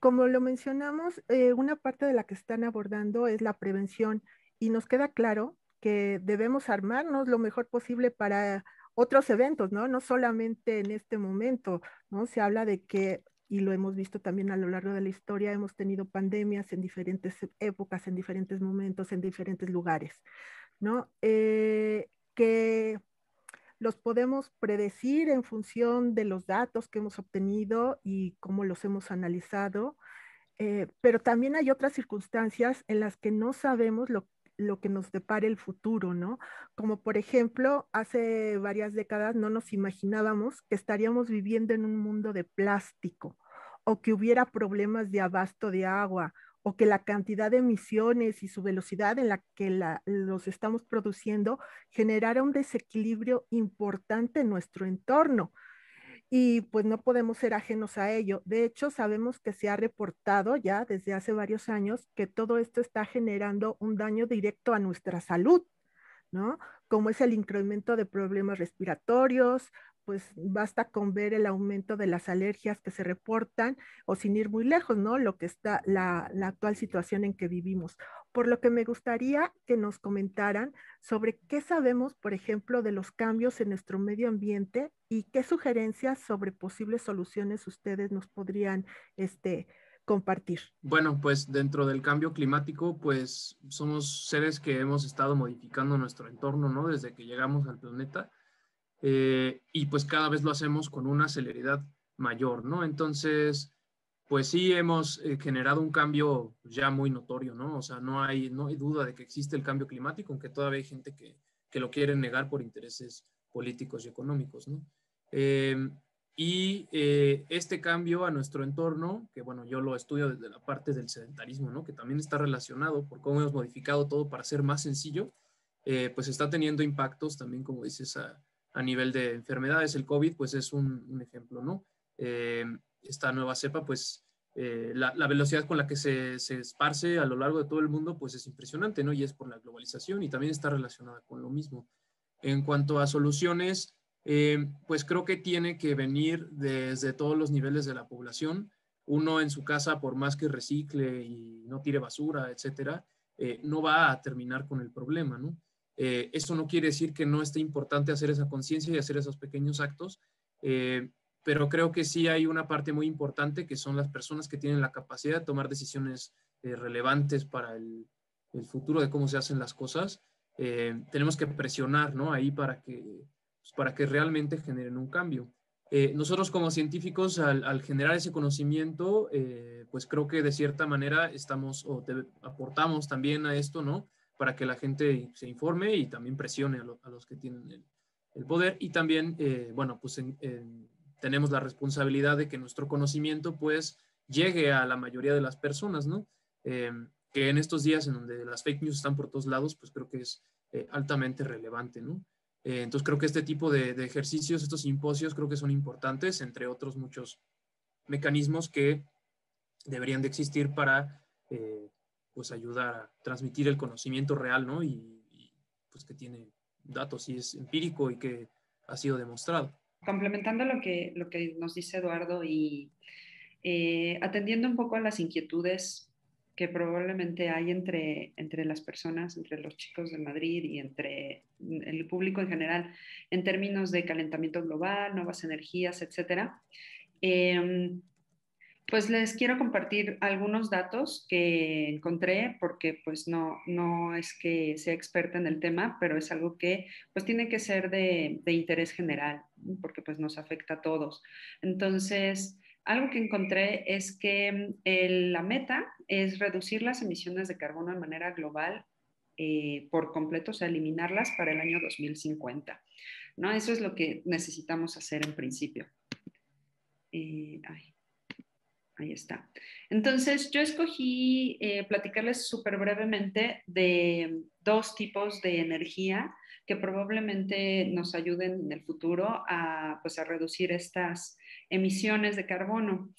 Como lo mencionamos, una parte de la que están abordando es la prevención y nos queda claro que debemos armarnos lo mejor posible para otros eventos, ¿no? No solamente en este momento, ¿no? Se habla de que, y lo hemos visto también a lo largo de la historia, hemos tenido pandemias en diferentes épocas, en diferentes momentos, en diferentes lugares, ¿no? Que los podemos predecir en función de los datos que hemos obtenido y cómo los hemos analizado, pero también hay otras circunstancias en las que no sabemos lo que nos depara el futuro, ¿no? Como por ejemplo, hace varias décadas no nos imaginábamos que estaríamos viviendo en un mundo de plástico o que hubiera problemas de abasto de agua o que la cantidad de emisiones y su velocidad en la que los estamos produciendo generara un desequilibrio importante en nuestro entorno y pues no podemos ser ajenos a ello. De hecho, sabemos que se ha reportado ya desde hace varios años que todo esto está generando un daño directo a nuestra salud, ¿no? Como es el incremento de problemas respiratorios, pues basta con ver el aumento de las alergias que se reportan o sin ir muy lejos, ¿no? Lo que está la actual situación en que vivimos. Por lo que me gustaría que nos comentaran sobre qué sabemos, por ejemplo, de los cambios en nuestro medio ambiente y qué sugerencias sobre posibles soluciones ustedes nos podrían compartir. Bueno, pues dentro del cambio climático, pues somos seres que hemos estado modificando nuestro entorno, ¿no? Desde que llegamos al planeta. Y pues cada vez lo hacemos con una celeridad mayor, ¿no? Entonces, pues sí hemos generado un cambio ya muy notorio, ¿no? O sea, no hay duda de que existe el cambio climático, aunque todavía hay gente que lo quiere negar por intereses políticos y económicos, ¿no? Este cambio a nuestro entorno, que bueno, yo lo estudio desde la parte del sedentarismo, ¿no? Que también está relacionado por cómo hemos modificado todo para ser más sencillo, pues está teniendo impactos también, como dices, a nivel de enfermedades. El COVID, pues es un ejemplo, ¿no? Esta nueva cepa, pues la velocidad con la que se esparce a lo largo de todo el mundo, pues es impresionante, ¿no? Y es por la globalización y también está relacionada con lo mismo. En cuanto a soluciones, pues creo que tiene que venir desde todos los niveles de la población. Uno en su casa, por más que recicle y no tire basura, etcétera, no va a terminar con el problema, ¿no? Eso no quiere decir que no esté importante hacer esa conciencia y hacer esos pequeños actos, pero creo que sí hay una parte muy importante que son las personas que tienen la capacidad de tomar decisiones relevantes para el futuro de cómo se hacen las cosas. Tenemos que presionar, ¿no? Ahí para que realmente generen un cambio. Nosotros como científicos, al generar ese conocimiento, pues creo que de cierta manera aportamos también a esto, ¿no? Para que la gente se informe y también presione a los que tienen el poder. Y también, bueno, pues tenemos la responsabilidad de que nuestro conocimiento pues llegue a la mayoría de las personas, ¿no? Que en estos días en donde las fake news están por todos lados, pues creo que es altamente relevante, ¿no? Entonces creo que este tipo de ejercicios, estos simposios, creo que son importantes, entre otros muchos mecanismos que deberían de existir para pues ayudar a transmitir el conocimiento real, ¿no? Y pues que tiene datos y es empírico y que ha sido demostrado. Complementando lo que nos dice Eduardo y atendiendo un poco a las inquietudes que probablemente hay entre las personas, entre los chicos de Madrid y entre el público en general, en términos de calentamiento global, nuevas energías, etcétera. Pues les quiero compartir algunos datos que encontré porque pues no es que sea experta en el tema, pero es algo que pues tiene que ser de interés general porque pues nos afecta a todos. Entonces, algo que encontré es que la meta es reducir las emisiones de carbono de manera global por completo, o sea, eliminarlas para el año 2050, ¿no? Eso es lo que necesitamos hacer en principio. Ahí está. Entonces, yo escogí platicarles súper brevemente de dos tipos de energía que probablemente nos ayuden en el futuro pues, a reducir estas emisiones de carbono.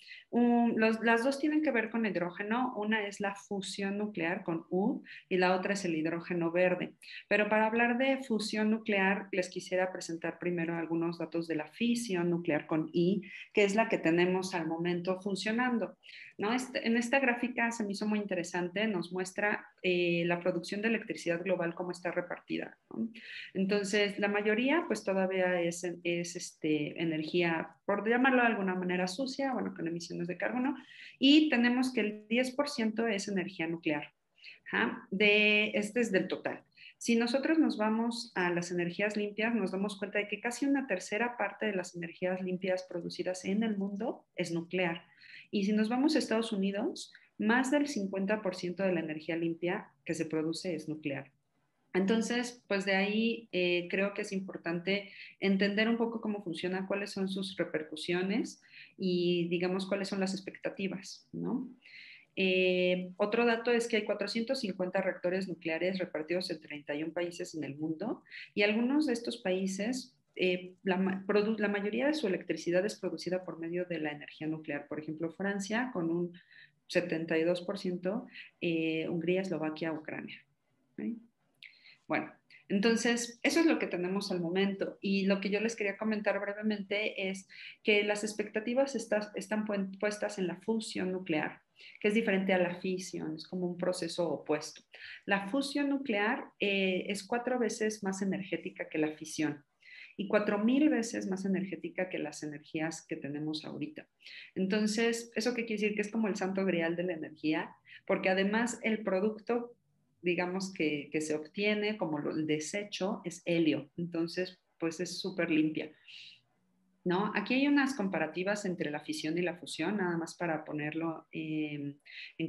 Las dos tienen que ver con hidrógeno. Una es la fusión nuclear con U y la otra es el hidrógeno verde. Pero para hablar de fusión nuclear, les quisiera presentar primero algunos datos de la fisión nuclear con I, que es la que tenemos al momento funcionando, ¿no? En esta gráfica se me hizo muy interesante, nos muestra la producción de electricidad global, cómo está repartida, ¿no? Entonces, la mayoría pues todavía es energía, por llamarlo de alguna manera sucia, bueno, con emisiones de carbono, y tenemos que el 10% es energía nuclear. Este es del total. Si nosotros nos vamos a las energías limpias, nos damos cuenta de que casi una tercera parte de las energías limpias producidas en el mundo es nuclear. Y si nos vamos a Estados Unidos, más del 50% de la energía limpia que se produce es nuclear. Entonces, pues de ahí creo que es importante entender un poco cómo funciona, cuáles son sus repercusiones y digamos cuáles son las expectativas, ¿no? Otro dato es que hay 450 reactores nucleares repartidos en 31 países en el mundo y algunos de estos países, la mayoría de su electricidad es producida por medio de la energía nuclear. Por ejemplo, Francia con un 72%, Hungría, Eslovaquia, Ucrania. ¿Okay? Bueno, entonces, eso es lo que tenemos al momento. Y lo que yo les quería comentar brevemente es que las expectativas están puestas en la fusión nuclear, que es diferente a la fisión, es como un proceso opuesto. La fusión nuclear es 4 veces más energética que la fisión y 4,000 veces más energética que las energías que tenemos ahorita. Entonces, ¿eso qué quiere decir? Que es como el santo grial de la energía, porque además el producto digamos que se obtiene como el desecho es helio, entonces pues es súper limpia. ¿No? Aquí hay unas comparativas entre la fisión y la fusión, nada más para ponerlo en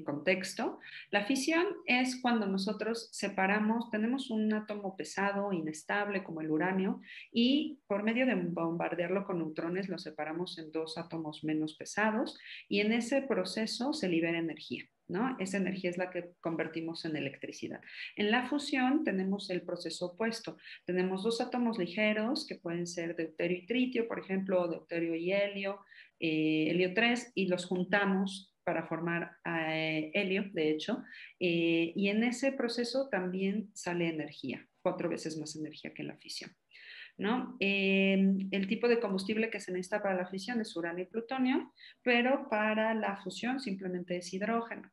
contexto. La fisión es cuando nosotros separamos, tenemos un átomo pesado, inestable, como el uranio, y por medio de bombardearlo con neutrones lo separamos en 2 átomos menos pesados, y en ese proceso se libera energía, ¿no? Esa energía es la que convertimos en electricidad. En la fusión tenemos el proceso opuesto. Tenemos 2 átomos ligeros que pueden ser deuterio y tritio, por ejemplo, deuterio y helio, helio 3, y los juntamos para formar helio, de hecho, y en ese proceso también sale energía, 4 veces más energía que en la fisión, ¿no? El tipo de combustible que se necesita para la fisión es uranio y plutonio, pero para la fusión simplemente es hidrógeno,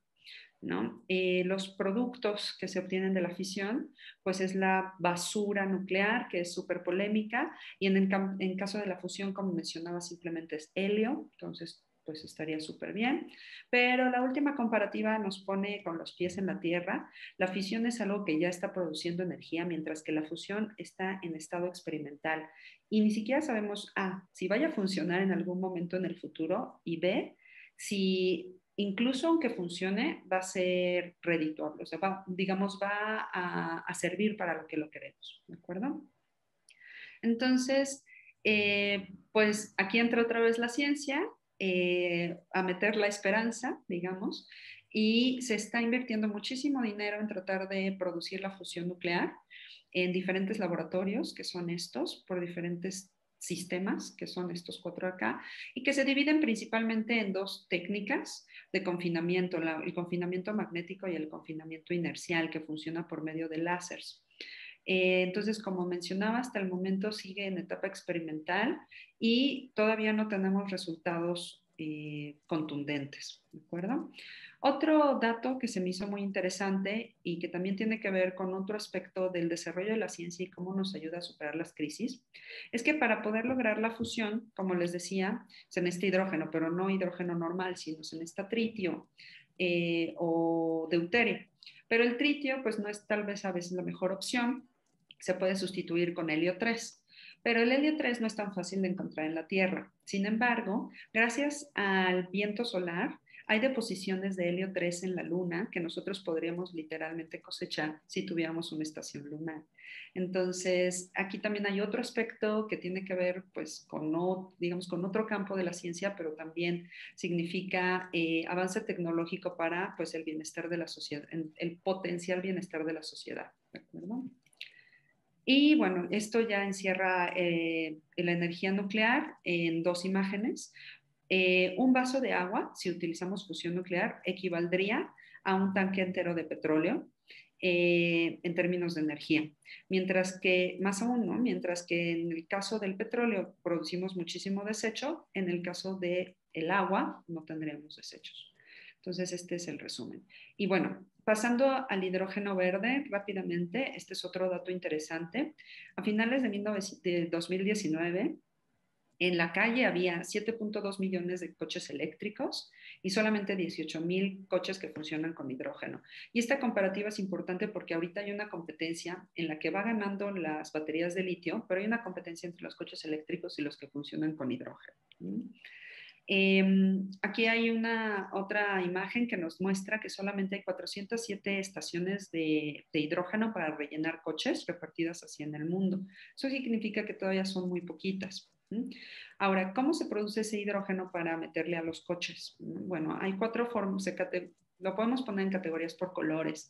¿no? Los productos que se obtienen de la fisión, pues es la basura nuclear, que es súper polémica, y en caso de la fusión, como mencionaba, simplemente es helio, entonces pues estaría súper bien. Pero la última comparativa nos pone con los pies en la tierra. La fisión es algo que ya está produciendo energía, mientras que la fusión está en estado experimental. Y ni siquiera sabemos, A, si vaya a funcionar en algún momento en el futuro, y B, si incluso aunque funcione, va a ser redituable, o sea, digamos, va a servir para lo que lo queremos, ¿de acuerdo? Entonces, pues aquí entra otra vez la ciencia a meter la esperanza, digamos, y se está invirtiendo muchísimo dinero en tratar de producir la fusión nuclear en diferentes laboratorios, que son estos, por diferentes sistemas, que son estos 4 acá, y que se dividen principalmente en 2 técnicas de confinamiento, el confinamiento magnético y el confinamiento inercial, que funciona por medio de láseres. Entonces, como mencionaba, hasta el momento sigue en etapa experimental y todavía no tenemos resultados contundentes, ¿de acuerdo? Otro dato que se me hizo muy interesante y que también tiene que ver con otro aspecto del desarrollo de la ciencia y cómo nos ayuda a superar las crisis, es que para poder lograr la fusión, como les decía, se necesita hidrógeno, pero no hidrógeno normal, sino se necesita tritio o deuterio. Pero el tritio, pues no es tal vez a veces la mejor opción, se puede sustituir con helio 3. Pero el helio 3 no es tan fácil de encontrar en la Tierra. Sin embargo, gracias al viento solar, hay deposiciones de helio 3 en la Luna que nosotros podríamos literalmente cosechar si tuviéramos una estación lunar. Entonces, aquí también hay otro aspecto que tiene que ver, pues, digamos, con otro campo de la ciencia, pero también significa avance tecnológico para, pues, el bienestar de la sociedad, el potencial bienestar de la sociedad, ¿de acuerdo? Y bueno, esto ya encierra la energía nuclear en dos imágenes. Un vaso de agua, si utilizamos fusión nuclear, equivaldría a un tanque entero de petróleo en términos de energía. Mientras que, más aún, ¿no? Mientras que en el caso del petróleo producimos muchísimo desecho, en el caso del agua no tendríamos desechos. Entonces, este es el resumen. Y bueno, pasando al hidrógeno verde rápidamente, este es otro dato interesante. A finales de 2019, en la calle había 7.2 millones de coches eléctricos y solamente 18,000 coches que funcionan con hidrógeno. Y esta comparativa es importante porque ahorita hay una competencia en la que va ganando las baterías de litio, pero hay una competencia entre los coches eléctricos y los que funcionan con hidrógeno. Aquí hay otra imagen que nos muestra que solamente hay 407 estaciones de hidrógeno para rellenar coches repartidas así en el mundo. Eso significa que todavía son muy poquitas. Ahora, ¿cómo se produce ese hidrógeno para meterle a los coches? Bueno, hay 4 formas, lo podemos poner en categorías por colores.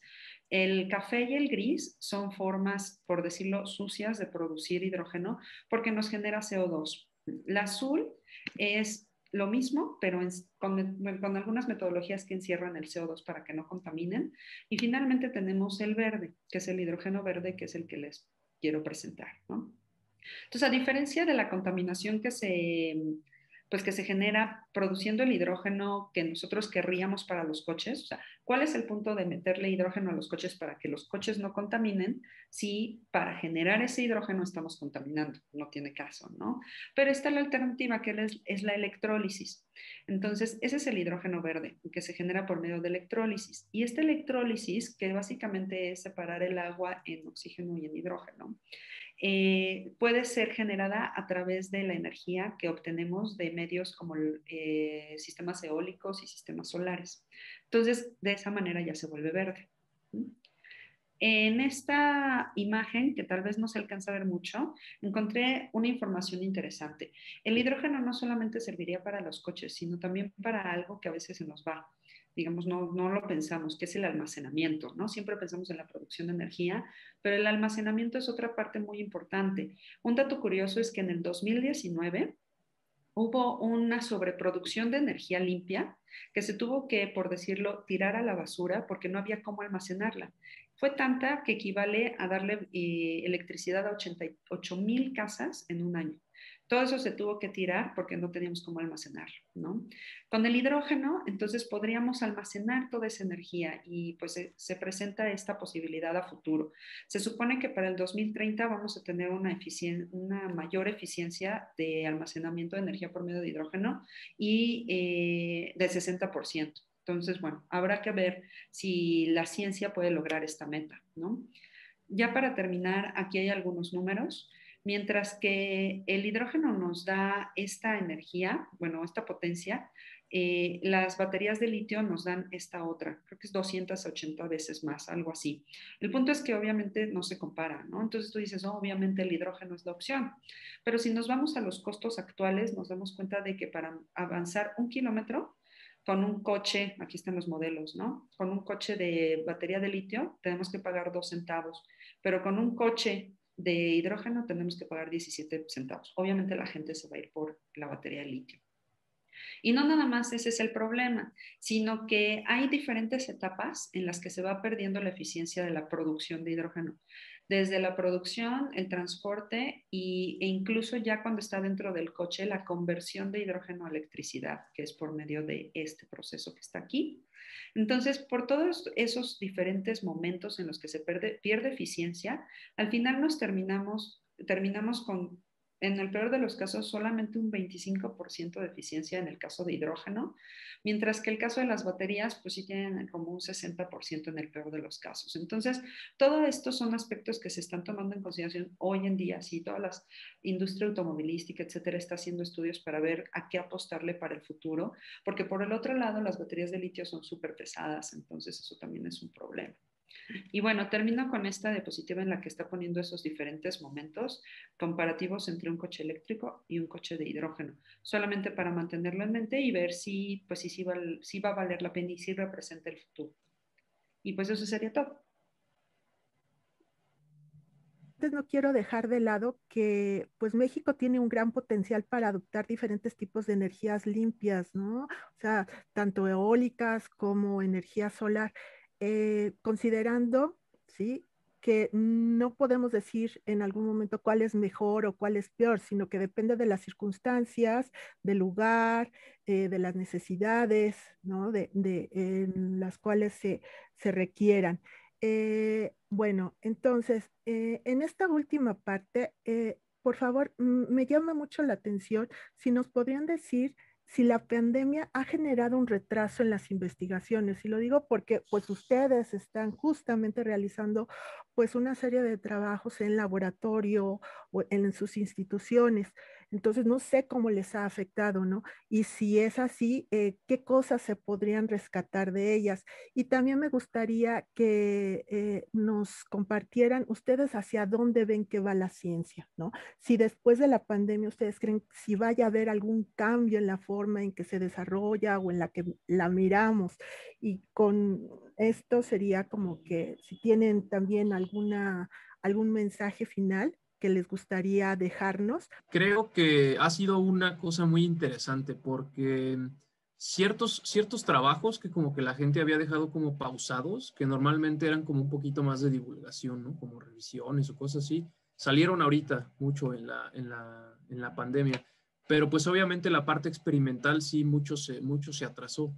El café y el gris son formas, por decirlo, sucias de producir hidrógeno porque nos genera CO2. El azul es lo mismo, pero con algunas metodologías que encierran el CO2 para que no contaminen. Y finalmente tenemos el verde, que es el hidrógeno verde, que es el que les quiero presentar, ¿no? Entonces, a diferencia de la contaminación que se genera produciendo el hidrógeno que nosotros querríamos para los coches, o sea, ¿cuál es el punto de meterle hidrógeno a los coches para que los coches no contaminen si para generar ese hidrógeno estamos contaminando? No tiene caso, ¿no? Pero está la alternativa que es la electrólisis. Entonces, ese es el hidrógeno verde que se genera por medio de electrólisis. Y esta electrólisis, que básicamente es separar el agua en oxígeno y en hidrógeno, puede ser generada a través de la energía que obtenemos de medios como sistemas eólicos y sistemas solares. Entonces, de esa manera ya se vuelve verde. En esta imagen, que tal vez no se alcanza a ver mucho, encontré una información interesante. El hidrógeno no solamente serviría para los coches, sino también para algo que a veces se nos va. Digamos, no lo pensamos, que es el almacenamiento, ¿no? Siempre pensamos en la producción de energía, pero el almacenamiento es otra parte muy importante. Un dato curioso es que en el 2019 hubo una sobreproducción de energía limpia que se tuvo que, por decirlo, tirar a la basura porque no había cómo almacenarla. Fue tanta que equivale a darle electricidad a 88,000 casas en un año. Todo eso se tuvo que tirar porque no teníamos cómo almacenarlo, ¿no? Con el hidrógeno, entonces podríamos almacenar toda esa energía y pues se presenta esta posibilidad a futuro. Se supone que para el 2030 vamos a tener una mayor eficiencia de almacenamiento de energía por medio de hidrógeno y del 60%. Entonces, bueno, habrá que ver si la ciencia puede lograr esta meta, ¿no? Ya para terminar, aquí hay algunos números. Mientras que el hidrógeno nos da esta energía, bueno, esta potencia, las baterías de litio nos dan esta otra, creo que es 280 veces más, algo así. El punto es que obviamente no se compara, ¿no? Entonces tú dices, oh, obviamente el hidrógeno es la opción, pero si nos vamos a los costos actuales, nos damos cuenta de que para avanzar 1 kilómetro, con un coche, aquí están los modelos, ¿no? Con un coche de batería de litio tenemos que pagar 2 centavos, pero con un coche de hidrógeno tenemos que pagar 17 centavos. Obviamente la gente se va a ir por la batería de litio. Y no nada más ese es el problema, sino que hay diferentes etapas en las que se va perdiendo la eficiencia de la producción de hidrógeno. desde la producción, el transporte e incluso ya cuando está dentro del coche, la conversión de hidrógeno a electricidad, que es por medio de este proceso que está aquí. Entonces, por todos esos diferentes momentos en los que se pierde eficiencia, al final terminamos con, en el peor de los casos, solamente un 25% de eficiencia en el caso de hidrógeno, mientras que el caso de las baterías, pues sí tienen como un 60% en el peor de los casos. Entonces, todo esto son aspectos que se están tomando en consideración hoy en día. Sí, toda la industria automovilística, etcétera, está haciendo estudios para ver a qué apostarle para el futuro, porque por el otro lado, las baterías de litio son súper pesadas, entonces eso también es un problema. Y bueno, termino con esta diapositiva en la que está poniendo esos diferentes momentos comparativos entre un coche eléctrico y un coche de hidrógeno, solamente para mantenerlo en mente y ver si, pues, si va a valer la pena y si representa el futuro. Y pues eso sería todo. No quiero dejar de lado que pues México tiene un gran potencial para adoptar diferentes tipos de energías limpias, ¿no? O sea, tanto eólicas como energía solar, considerando, ¿sí? Que no podemos decir en algún momento cuál es mejor o cuál es peor, sino que depende de las circunstancias, del lugar, de las necesidades, ¿no? En las cuales se requieran. Bueno, entonces, en esta última parte, por favor, me llama mucho la atención si nos podrían decir si la pandemia ha generado un retraso en las investigaciones. Y lo digo porque pues ustedes están justamente realizando pues una serie de trabajos en laboratorio o en sus instituciones. Entonces, no sé cómo les ha afectado, ¿no? Y si es así, ¿qué cosas se podrían rescatar de ellas? Y también me gustaría que nos compartieran ustedes hacia dónde ven que va la ciencia, ¿no? Si después de la pandemia ustedes creen si vaya a haber algún cambio en la forma en que se desarrolla o en la que la miramos. Y con esto sería como que si tienen también algún mensaje final que les gustaría dejarnos. Creo que ha sido una cosa muy interesante porque ciertos trabajos que como que la gente había dejado como pausados, que normalmente eran como un poquito más de divulgación, ¿no? Como revisiones o cosas así, salieron ahorita mucho en la pandemia. Pero pues obviamente la parte experimental sí mucho se atrasó,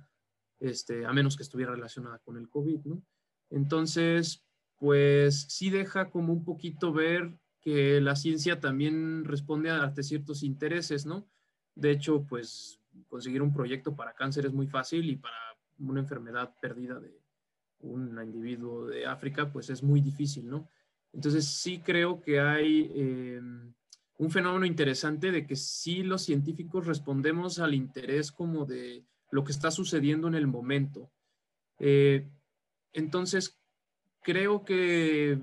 a menos que estuviera relacionada con el COVID, ¿no? Entonces, pues sí deja como un poquito ver que la ciencia también responde ante ciertos intereses, ¿no? De hecho, pues conseguir un proyecto para cáncer es muy fácil y para una enfermedad perdida de un individuo de África, pues es muy difícil, ¿no? Entonces sí creo que hay un fenómeno interesante de que sí los científicos respondemos al interés como de lo que está sucediendo en el momento. Entonces, creo que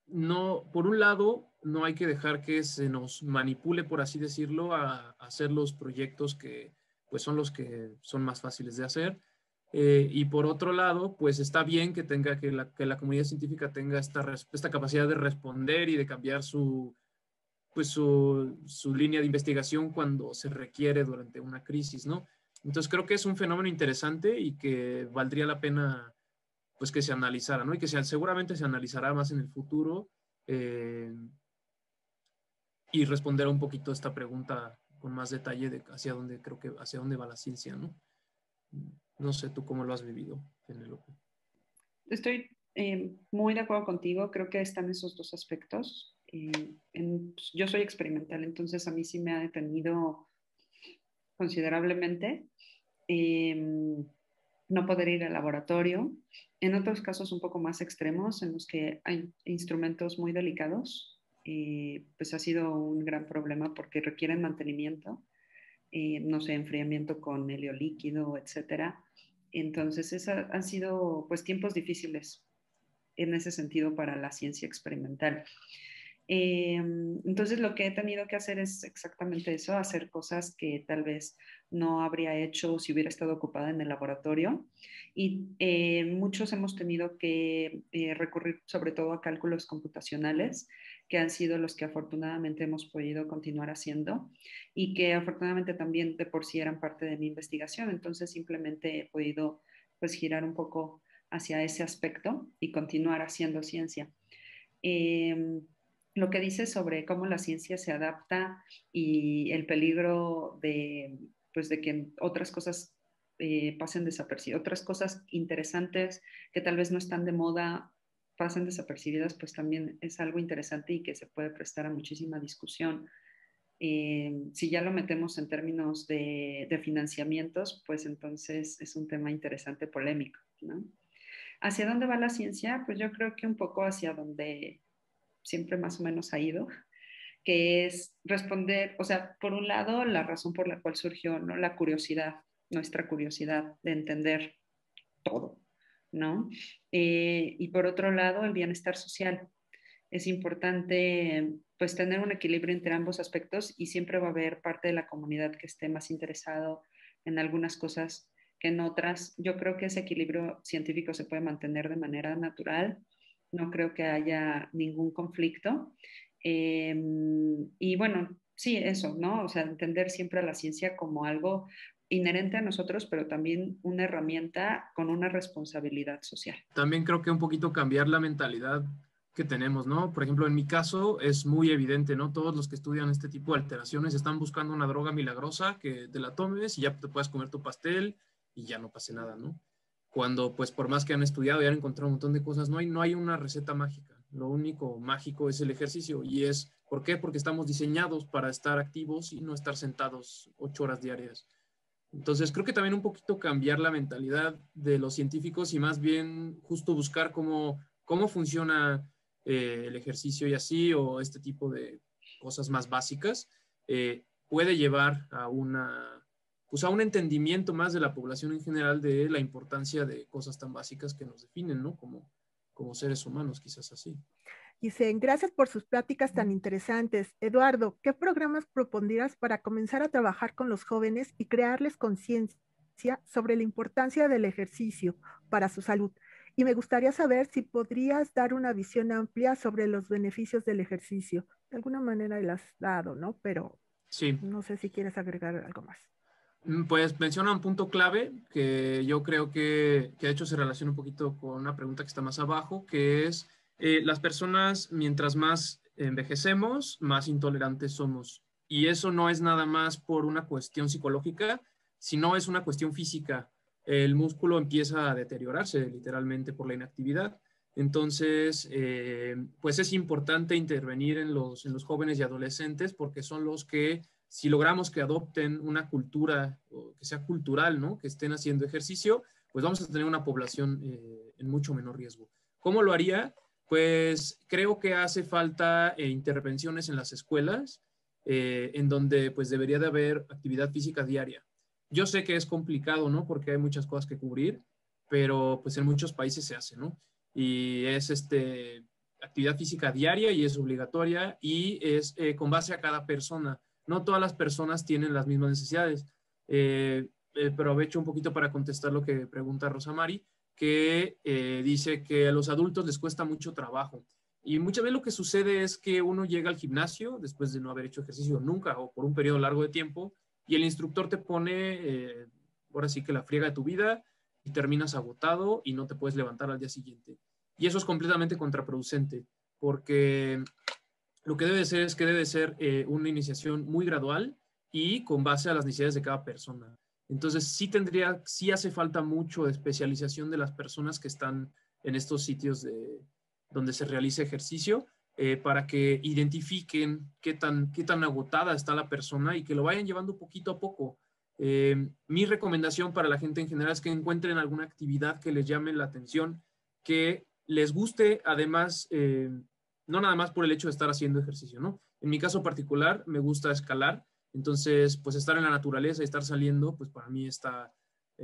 no, por un lado, no hay que dejar que se nos manipule, por así decirlo, a hacer los proyectos que pues son los que son más fáciles de hacer. Y por otro lado, pues está bien que que la comunidad científica tenga esta capacidad de responder y de cambiar su línea de investigación cuando se requiere durante una crisis, ¿no? Entonces creo que es un fenómeno interesante y que valdría la pena pues que se analizara, ¿no? Y que seguramente se analizará más en el futuro eh, y responder un poquito a esta pregunta con más detalle de hacia dónde va la ciencia, ¿no? No sé tú cómo lo has vivido, Penélope. Estoy muy de acuerdo contigo, creo que están esos dos aspectos. Yo soy experimental, entonces a mí sí me ha detenido considerablemente no poder ir al laboratorio. En otros casos un poco más extremos, en los que hay instrumentos muy delicados, pues ha sido un gran problema porque requieren mantenimiento, no sé, enfriamiento con helio líquido, etcétera. Entonces, han sido pues tiempos difíciles en ese sentido para la ciencia experimental. Entonces lo que he tenido que hacer es exactamente eso, hacer cosas que tal vez no habría hecho si hubiera estado ocupada en el laboratorio. Y muchos hemos tenido que recurrir sobre todo a cálculos computacionales, que han sido los que afortunadamente hemos podido continuar haciendo y que afortunadamente también de por sí eran parte de mi investigación. Entonces simplemente he podido pues girar un poco hacia ese aspecto y continuar haciendo ciencia. Lo que dice sobre cómo la ciencia se adapta y el peligro de, pues, de que otras cosas pasen desapercibidas, otras cosas interesantes que tal vez no están de moda pasen desapercibidas, pues también es algo interesante y que se puede prestar a muchísima discusión. Si ya lo metemos en términos de financiamientos, pues entonces es un tema interesante, polémico, ¿no? ¿Hacia dónde va la ciencia? Pues yo creo que un poco hacia donde siempre más o menos ha ido, que es responder, o sea, por un lado, la razón por la cual surgió, ¿no? La curiosidad, nuestra curiosidad de entender todo, ¿no? Y por otro lado, el bienestar social. Es importante, pues, tener un equilibrio entre ambos aspectos y siempre va a haber parte de la comunidad que esté más interesado en algunas cosas que en otras. Yo creo que ese equilibrio científico se puede mantener de manera natural. No creo que haya ningún conflicto. Y bueno, sí, eso, ¿no? O sea, entender siempre a la ciencia como algo inherente a nosotros, pero también una herramienta con una responsabilidad social. También creo que un poquito cambiar la mentalidad que tenemos, ¿no? Por ejemplo, en mi caso es muy evidente, ¿no? Todos los que estudian este tipo de alteraciones están buscando una droga milagrosa que te la tomes y ya te puedes comer tu pastel y ya no pase nada, ¿no? Cuando, pues, por más que han estudiado y han encontrado un montón de cosas, no hay una receta mágica. Lo único mágico es el ejercicio y es, ¿por qué? Porque estamos diseñados para estar activos y no estar sentados 8 horas diarias. Entonces, creo que también un poquito cambiar la mentalidad de los científicos y más bien justo buscar cómo funciona el ejercicio y así, o este tipo de cosas más básicas, puede llevar a pues a un entendimiento más de la población en general de la importancia de cosas tan básicas que nos definen, ¿no? Como seres humanos, quizás así. Dicen, gracias por sus pláticas tan interesantes. Eduardo, ¿qué programas propondrías para comenzar a trabajar con los jóvenes y crearles conciencia sobre la importancia del ejercicio para su salud? Y me gustaría saber si podrías dar una visión amplia sobre los beneficios del ejercicio. De alguna manera lo has dado, ¿no? Pero Sí. no sé si quieres agregar algo más. Pues menciona un punto clave que yo creo que de hecho se relaciona un poquito con una pregunta que está más abajo, que es las personas mientras más envejecemos, más intolerantes somos. Y eso no es nada más por una cuestión psicológica, sino es una cuestión física. El músculo empieza a deteriorarse literalmente por la inactividad. Entonces, pues es importante intervenir en los jóvenes y adolescentes porque son los que si logramos que adopten una cultura, que sea cultural, ¿no? Que estén haciendo ejercicio, pues vamos a tener una población en mucho menor riesgo. ¿Cómo lo haría? Pues creo que hace falta intervenciones en las escuelas, en donde pues debería de haber actividad física diaria. Yo sé que es complicado, ¿no? Porque hay muchas cosas que cubrir, pero pues en muchos países se hace, ¿no? Y es actividad física diaria y es obligatoria y es con base a cada persona. No todas las personas tienen las mismas necesidades. Aprovecho un poquito para contestar lo que pregunta Rosamari, que dice que a los adultos les cuesta mucho trabajo. Y muchas veces lo que sucede es que uno llega al gimnasio después de no haber hecho ejercicio nunca o por un periodo largo de tiempo y el instructor te pone, ahora sí que la friega de tu vida y terminas agotado y no te puedes levantar al día siguiente. Y eso es completamente contraproducente porque lo que debe ser es que debe ser una iniciación muy gradual y con base a las necesidades de cada persona. Entonces, sí hace falta mucho de especialización de las personas que están en estos sitios donde se realiza ejercicio para que identifiquen qué tan agotada está la persona y que lo vayan llevando poquito a poco. Mi recomendación para la gente en general es que encuentren alguna actividad que les llame la atención, que les guste, además, no nada más por el hecho de estar haciendo ejercicio, ¿no? En mi caso particular, me gusta escalar, entonces, pues estar en la naturaleza y estar saliendo, pues para mí está,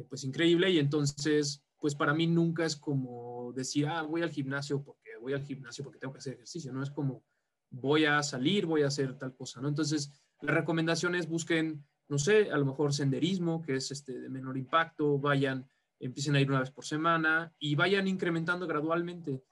pues increíble, y entonces, pues para mí nunca es como decir, voy al gimnasio porque tengo que hacer ejercicio, ¿no? Es como, voy a salir, voy a hacer tal cosa, ¿no? Entonces, la recomendación es busquen, no sé, a lo mejor senderismo, que es de menor impacto, empiecen a ir una vez por semana y vayan incrementando gradualmente.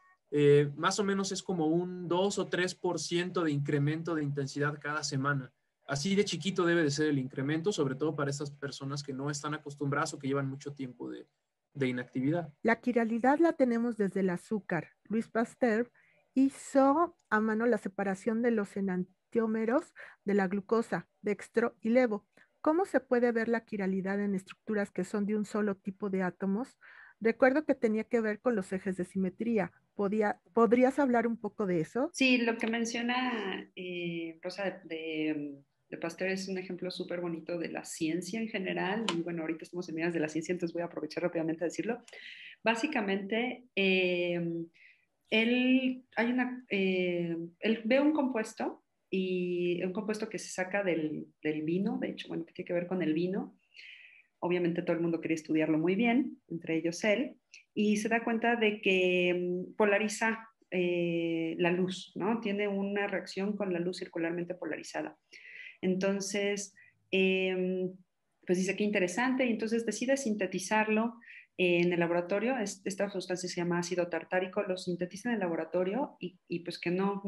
Más o menos es como un 2 o 3% de incremento de intensidad cada semana. Así de chiquito debe de ser el incremento, sobre todo para estas personas que no están acostumbradas o que llevan mucho tiempo de inactividad. La quiralidad la tenemos desde el azúcar. Luis Pasteur hizo a mano la separación de los enantiómeros de la glucosa, dextro y levo. ¿Cómo se puede ver la quiralidad en estructuras que son de un solo tipo de átomos? Recuerdo que tenía que ver con los ejes de simetría. ¿Podrías hablar un poco de eso? Sí, lo que menciona Rosa de Pasteur es un ejemplo súper bonito de la ciencia en general. Y bueno, ahorita estamos en medidas de la ciencia, entonces voy a aprovechar rápidamente a decirlo. Básicamente, él ve un compuesto y un compuesto que se saca del vino, de hecho, bueno, que tiene que ver con el vino. Obviamente todo el mundo quería estudiarlo muy bien, entre ellos él, y se da cuenta de que polariza la luz, ¿no? Tiene una reacción con la luz circularmente polarizada. Entonces, pues dice que interesante, y entonces decide sintetizarlo en el laboratorio. Esta sustancia se llama ácido tartárico, lo sintetiza en el laboratorio y pues que no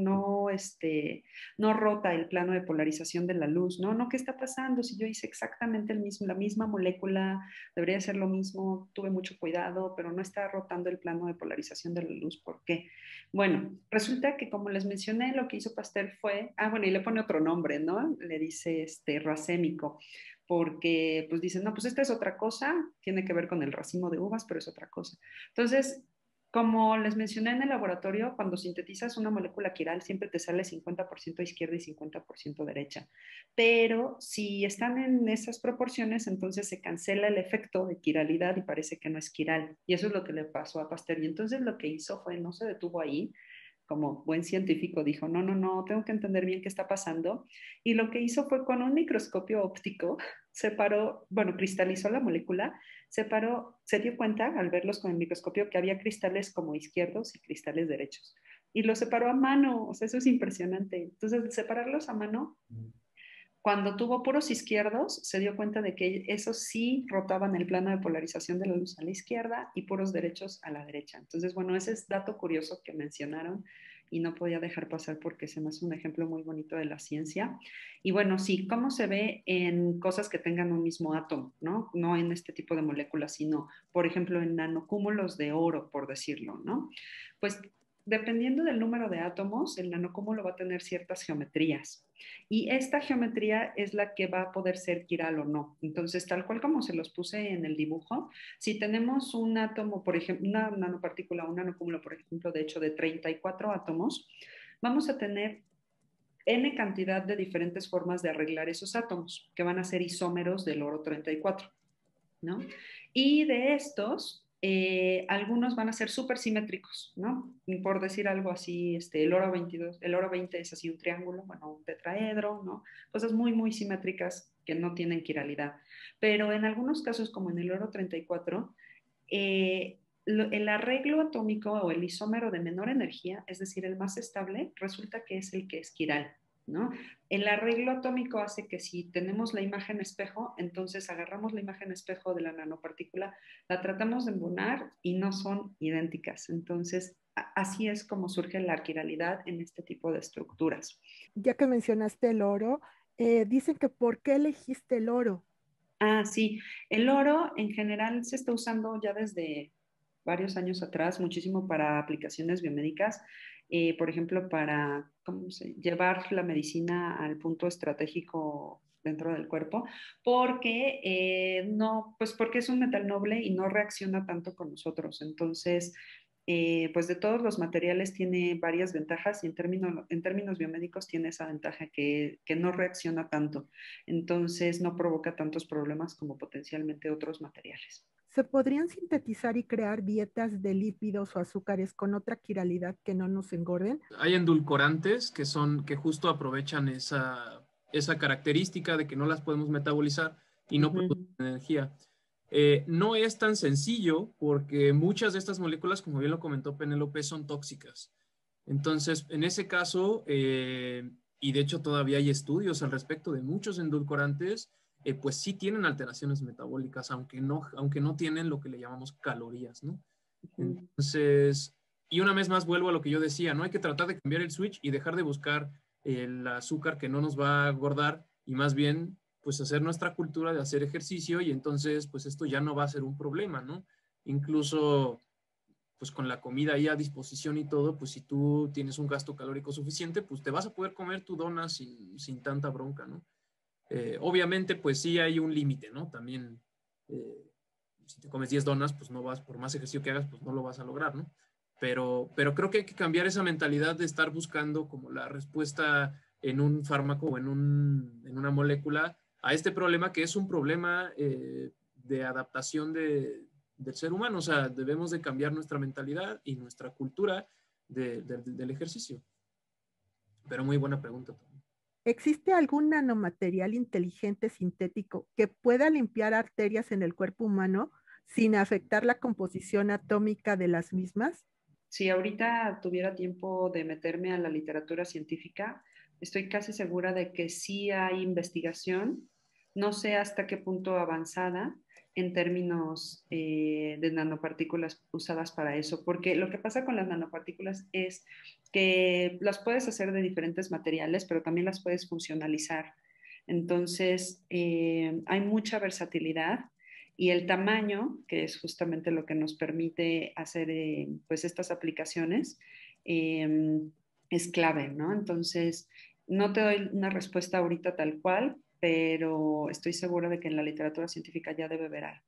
rota el plano de polarización de la luz, ¿no? No, ¿qué está pasando? Si yo hice exactamente la misma molécula, debería ser lo mismo, tuve mucho cuidado, pero no está rotando el plano de polarización de la luz, ¿por qué? Bueno, resulta que como les mencioné, lo que hizo Pasteur fue, bueno, y le pone otro nombre, ¿no? Le dice racémico, porque pues dicen, no, pues esta es otra cosa, tiene que ver con el racimo de uvas, pero es otra cosa. Entonces, como les mencioné en el laboratorio, cuando sintetizas una molécula quiral siempre te sale 50% izquierda y 50% derecha. Pero si están en esas proporciones, entonces se cancela el efecto de quiralidad y parece que no es quiral. Y eso es lo que le pasó a Pasteur. Y entonces lo que hizo fue, no se detuvo ahí, como buen científico, dijo, no, tengo que entender bien qué está pasando. Y lo que hizo fue con un microscopio óptico, cristalizó la molécula, se dio cuenta al verlos con el microscopio que había cristales como izquierdos y cristales derechos. Y los separó a mano, o sea, eso es impresionante. Entonces, separarlos a mano, cuando tuvo puros izquierdos, se dio cuenta de que esos sí rotaban el plano de polarización de la luz a la izquierda y puros derechos a la derecha. Entonces, bueno, ese es dato curioso que mencionaron y no podía dejar pasar porque se me hace un ejemplo muy bonito de la ciencia. Y bueno, sí, ¿cómo se ve en cosas que tengan un mismo átomo, ¿no? No en este tipo de moléculas, sino, por ejemplo, en nanocúmulos de oro, por decirlo, ¿no? Pues dependiendo del número de átomos, el nanocúmulo va a tener ciertas geometrías. Y esta geometría es la que va a poder ser quiral o no. Entonces, tal cual como se los puse en el dibujo, si tenemos un átomo, por ejemplo, una nanopartícula, un nanocúmulo, por ejemplo, de hecho de 34 átomos, vamos a tener N cantidad de diferentes formas de arreglar esos átomos, que van a ser isómeros del oro 34, ¿no? Y de estos, algunos van a ser súper simétricos, ¿no? Por decir algo así, el oro 22, el oro 20 es así un triángulo, bueno, un tetraedro, ¿no? Cosas muy, muy simétricas que no tienen quiralidad. Pero en algunos casos, como en el oro 34, el arreglo atómico o el isómero de menor energía, es decir, el más estable, resulta que es el que es quiral, ¿no? El arreglo atómico hace que si tenemos la imagen espejo, entonces agarramos la imagen espejo de la nanopartícula, la tratamos de embonar y no son idénticas. Entonces, así es como surge la quiralidad en este tipo de estructuras. Ya que mencionaste el oro, dicen que ¿por qué elegiste el oro? Sí, el oro en general se está usando ya desde varios años atrás, muchísimo para aplicaciones biomédicas, por ejemplo, para llevar la medicina al punto estratégico dentro del cuerpo, porque porque es un metal noble y no reacciona tanto con nosotros. Entonces, pues de todos los materiales tiene varias ventajas y en términos biomédicos tiene esa ventaja que no reacciona tanto, entonces no provoca tantos problemas como potencialmente otros materiales. ¿Se podrían sintetizar y crear dietas de lípidos o azúcares con otra quiralidad que no nos engorden? Hay endulcorantes que justo aprovechan esa característica de que no las podemos metabolizar y no producen energía. No es tan sencillo porque muchas de estas moléculas, como bien lo comentó Penélope, son tóxicas. Entonces, en ese caso, y de hecho todavía hay estudios al respecto de muchos endulcorantes, pues sí tienen alteraciones metabólicas, aunque no tienen lo que le llamamos calorías, ¿no? Entonces, y una vez más vuelvo a lo que yo decía, no hay que tratar de cambiar el switch y dejar de buscar el azúcar que no nos va a engordar y más bien pues hacer nuestra cultura de hacer ejercicio y entonces pues esto ya no va a ser un problema, ¿no? Incluso pues con la comida ahí a disposición y todo, pues si tú tienes un gasto calórico suficiente, pues te vas a poder comer tu dona sin tanta bronca, ¿no? Obviamente, pues sí hay un límite, ¿no? También, si te comes 10 donas, pues no vas, por más ejercicio que hagas, pues no lo vas a lograr, ¿no? Pero creo que hay que cambiar esa mentalidad de estar buscando como la respuesta en un fármaco o en una molécula a este problema que es un problema de adaptación del ser humano. O sea, debemos de cambiar nuestra mentalidad y nuestra cultura del ejercicio. Pero muy buena pregunta también. ¿Existe algún nanomaterial inteligente sintético que pueda limpiar arterias en el cuerpo humano sin afectar la composición atómica de las mismas? Si ahorita tuviera tiempo de meterme a la literatura científica, estoy casi segura de que sí hay investigación, no sé hasta qué punto avanzada en términos de nanopartículas usadas para eso, porque lo que pasa con las nanopartículas es que las puedes hacer de diferentes materiales, pero también las puedes funcionalizar. Entonces, hay mucha versatilidad y el tamaño, que es justamente lo que nos permite hacer pues estas aplicaciones, es clave, ¿no? Entonces, no te doy una respuesta ahorita tal cual, pero estoy segura de que en la literatura científica ya debe ver algo.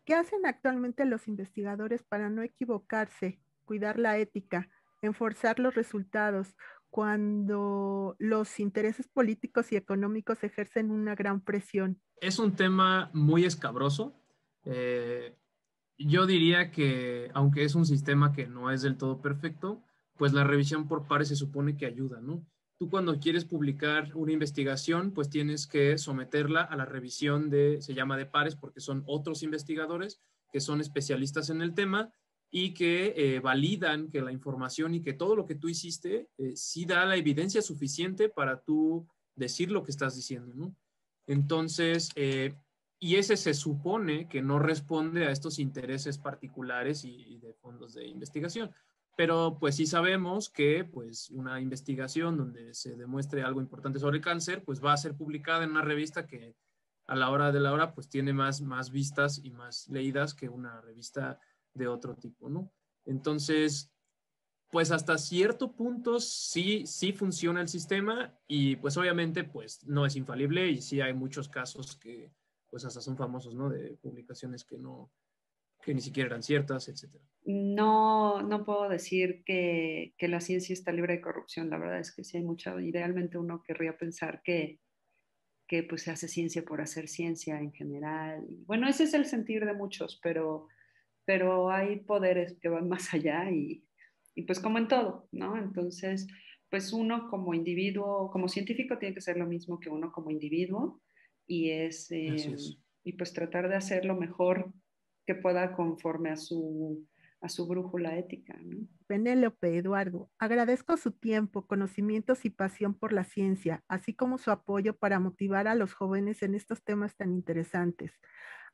¿Qué hacen actualmente los investigadores para no equivocarse, cuidar la ética, enforzar los resultados cuando los intereses políticos y económicos ejercen una gran presión? Es un tema muy escabroso. Yo diría que, aunque es un sistema que no es del todo perfecto, pues la revisión por pares se supone que ayuda, ¿no? Tú cuando quieres publicar una investigación, pues tienes que someterla a la revisión se llama de pares, porque son otros investigadores que son especialistas en el tema y que validan que la información y que todo lo que tú hiciste sí da la evidencia suficiente para tú decir lo que estás diciendo, ¿no? Entonces, y ese se supone que no responde a estos intereses particulares y de fondos de investigación. Pero pues sí sabemos que pues una investigación donde se demuestre algo importante sobre el cáncer, pues va a ser publicada en una revista que a la hora de la hora pues tiene más vistas y más leídas que una revista de otro tipo, ¿no? Entonces, pues hasta cierto punto sí funciona el sistema y pues obviamente pues no es infalible y sí hay muchos casos que pues hasta son famosos, ¿no? De publicaciones que ni siquiera eran ciertas, etcétera. No, no puedo decir que la ciencia está libre de corrupción. La verdad es que sí hay mucha, idealmente uno querría pensar que pues se hace ciencia por hacer ciencia en general. Bueno, ese es el sentir de muchos, pero hay poderes que van más allá y pues como en todo, ¿no? Entonces, pues uno como individuo, como científico tiene que ser lo mismo que uno como individuo Así es. y pues tratar de hacer lo mejor que pueda conforme a su brújula ética, ¿no? Penélope, Eduardo, agradezco su tiempo, conocimientos y pasión por la ciencia, así como su apoyo para motivar a los jóvenes en estos temas tan interesantes.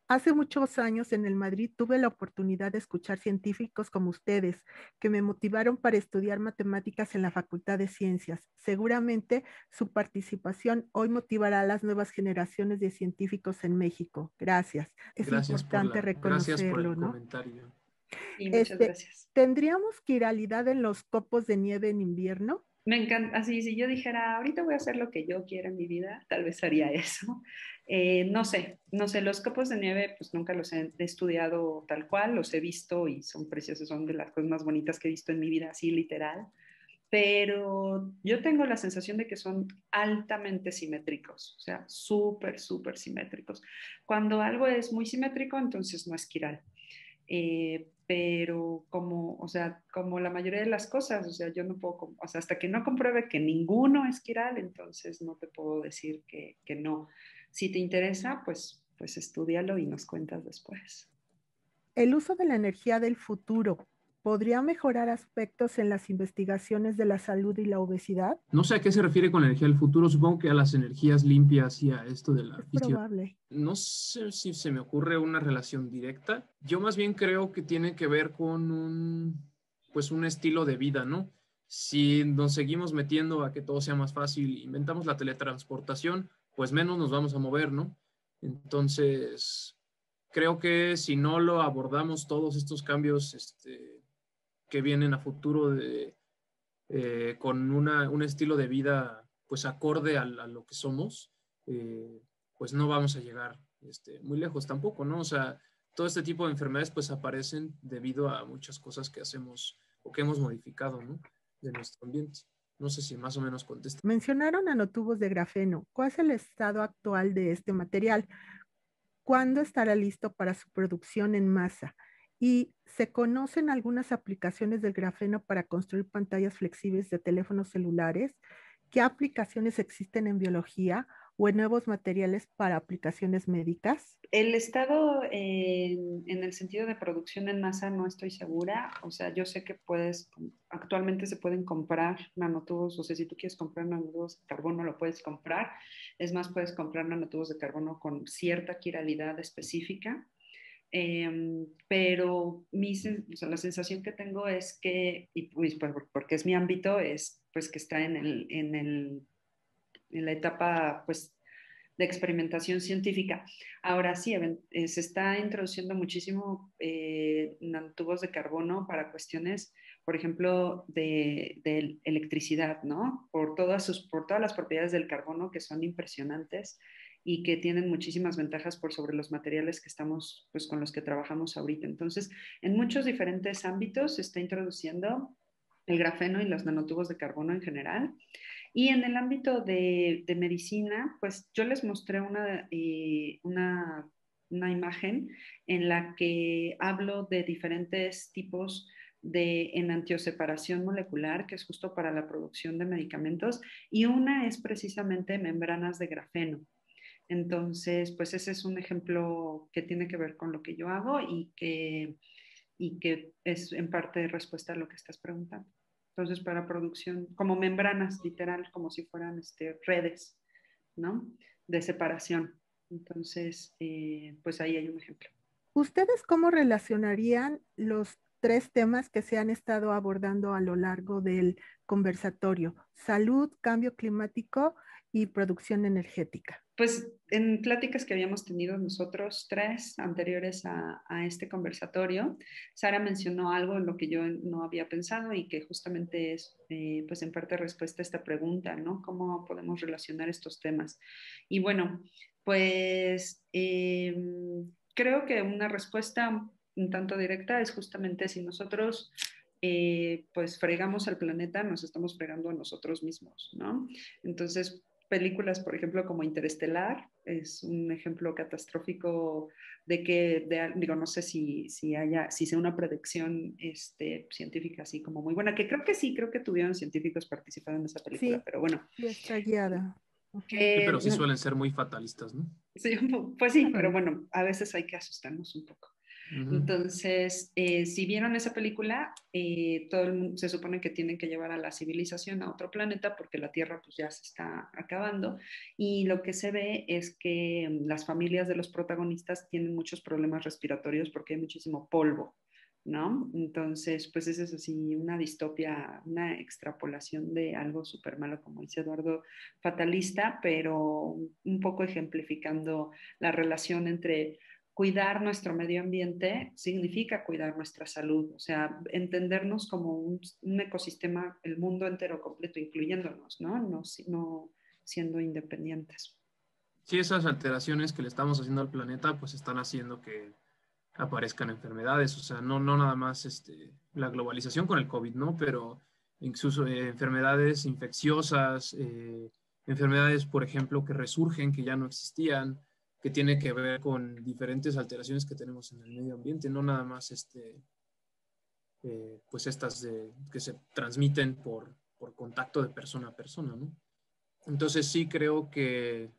Hace muchos años en el Madrid tuve la oportunidad de escuchar científicos como ustedes, que me motivaron para estudiar matemáticas en la Facultad de Ciencias. Seguramente su participación hoy motivará a las nuevas generaciones de científicos en México. Gracias. Es importante Gracias por reconocerlo, el ¿no? comentario. Y muchas gracias. ¿Tendríamos quiralidad en los copos de nieve en invierno? Me encanta, así si yo dijera, ahorita voy a hacer lo que yo quiera en mi vida, tal vez haría eso. No sé, los copos de nieve pues nunca los he estudiado tal cual, los he visto y son preciosos, son de las cosas más bonitas que he visto en mi vida, así literal. Pero yo tengo la sensación de que son altamente simétricos, o sea, súper, súper simétricos. Cuando algo es muy simétrico, entonces no es quiral. Pero como, o sea, como la mayoría de las cosas, o sea, yo no puedo, o sea, hasta que no compruebe que ninguno es quiral, entonces no te puedo decir que no. Si te interesa, pues estúdialo y nos cuentas después. ¿El uso de la energía del futuro podría mejorar aspectos en las investigaciones de la salud y la obesidad? No sé a qué se refiere con la energía del futuro, supongo que a las energías limpias y a esto de la Es fisión. probable. No sé si se me ocurre una relación directa. Yo más bien creo que tiene que ver con pues un estilo de vida, ¿no? Si nos seguimos metiendo a que todo sea más fácil, inventamos la teletransportación, pues menos nos vamos a mover, ¿no? Entonces, creo que si no lo abordamos todos estos cambios, que vienen a futuro con un estilo de vida pues acorde a lo que somos, pues no vamos a llegar muy lejos tampoco, ¿no? O sea, todo este tipo de enfermedades pues aparecen debido a muchas cosas que hacemos o que hemos modificado, ¿no? De nuestro ambiente. No sé si más o menos contesta. Mencionaron nanotubos de grafeno. ¿Cuál es el estado actual de este material? ¿Cuándo estará listo para su producción en masa? ¿Y se conocen algunas aplicaciones del grafeno para construir pantallas flexibles de teléfonos celulares? ¿Qué aplicaciones existen en biología o en nuevos materiales para aplicaciones médicas? El estado en el sentido de producción en masa no estoy segura. O sea, yo sé que actualmente se pueden comprar nanotubos, o sea, si tú quieres comprar nanotubos de carbono, lo puedes comprar. Es más, puedes comprar nanotubos de carbono con cierta quiralidad específica. Pero o sea, la sensación que tengo es que, y pues, porque es mi ámbito, es pues que está en la etapa pues de experimentación científica. Ahora sí, se está introduciendo muchísimo nanotubos de carbono para cuestiones, por ejemplo, de electricidad, ¿no? Por todas las propiedades del carbono que son impresionantes y que tienen muchísimas ventajas por sobre los materiales que estamos, pues, con los que trabajamos ahorita. Entonces, en muchos diferentes ámbitos se está introduciendo el grafeno y los nanotubos de carbono en general. Y en el ámbito de medicina, pues yo les mostré una imagen en la que hablo de diferentes tipos de enantioseparación molecular, que es justo para la producción de medicamentos, y una es precisamente membranas de grafeno. Entonces, pues ese es un ejemplo que tiene que ver con lo que yo hago y que es en parte respuesta a lo que estás preguntando. Entonces, para producción, como membranas, literal, como si fueran redes, ¿no? De separación. Entonces, pues ahí hay un ejemplo. ¿Ustedes cómo relacionarían los tres temas que se han estado abordando a lo largo del conversatorio? Salud, cambio climático y producción energética. Pues en pláticas que habíamos tenido nosotros tres anteriores a este conversatorio, Sara mencionó algo en lo que yo no había pensado y que justamente es, pues en parte respuesta a esta pregunta, ¿no? ¿Cómo podemos relacionar estos temas? Y bueno, pues creo que una respuesta un tanto directa es justamente si nosotros pues fregamos al planeta, nos estamos fregando a nosotros mismos, ¿no? Entonces, películas, por ejemplo, como Interestelar, es un ejemplo catastrófico de que, digo, no sé si sea una predicción científica así como muy buena, que creo que sí, creo que tuvieron científicos participando en esa película, Sí, pero bueno. sí está guiada. Sí, pero sí No, suelen ser muy fatalistas, ¿no? sí, pues sí, pero bueno, a veces hay que asustarnos un poco. Entonces, si vieron esa película, todo el mundo se supone que tienen que llevar a la civilización a otro planeta porque la Tierra pues ya se está acabando y lo que se ve es que las familias de los protagonistas tienen muchos problemas respiratorios porque hay muchísimo polvo, ¿no? Entonces, pues esa es así una distopia, una extrapolación de algo súper malo, como dice Eduardo, fatalista, pero un poco ejemplificando la relación entre cuidar nuestro medio ambiente significa cuidar nuestra salud, o sea, entendernos como un ecosistema, el mundo entero completo, incluyéndonos, ¿no? No siendo independientes. Sí, esas alteraciones que le estamos haciendo al planeta, pues están haciendo que aparezcan enfermedades, o sea, no nada más la globalización con el COVID, ¿no? Pero incluso enfermedades infecciosas, enfermedades, por ejemplo, que resurgen, que ya no existían, que tiene que ver con diferentes alteraciones que tenemos en el medio ambiente, no nada más pues estas que se transmiten por contacto de persona a persona, ¿no? Entonces sí creo que,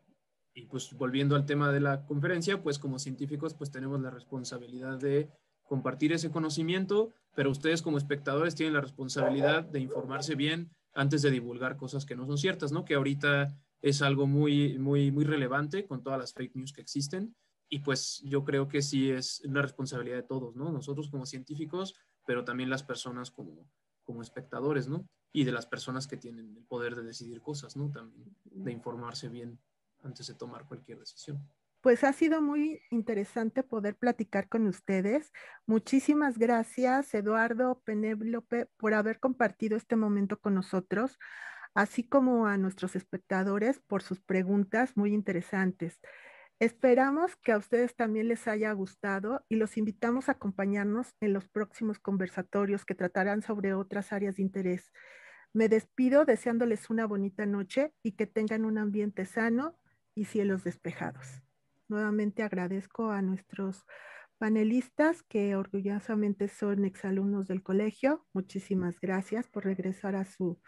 y pues volviendo al tema de la conferencia, pues como científicos pues tenemos la responsabilidad de compartir ese conocimiento, pero ustedes como espectadores tienen la responsabilidad de informarse bien antes de divulgar cosas que no son ciertas, ¿no? Que ahorita es algo muy relevante con todas las fake news que existen y pues yo creo que sí es una responsabilidad de todos, ¿no? Nosotros como científicos, pero también las personas como espectadores, ¿no? Y de las personas que tienen el poder de decidir cosas, ¿no? También de informarse bien antes de tomar cualquier decisión. Pues ha sido muy interesante poder platicar con ustedes. Muchísimas gracias, Eduardo, Penélope, por haber compartido este momento con nosotros, así como a nuestros espectadores por sus preguntas muy interesantes. Esperamos que a ustedes también les haya gustado y los invitamos a acompañarnos en los próximos conversatorios que tratarán sobre otras áreas de interés. Me despido deseándoles una bonita noche y que tengan un ambiente sano y cielos despejados. Nuevamente agradezco a nuestros panelistas que orgullosamente son exalumnos del colegio. Muchísimas gracias por regresar a su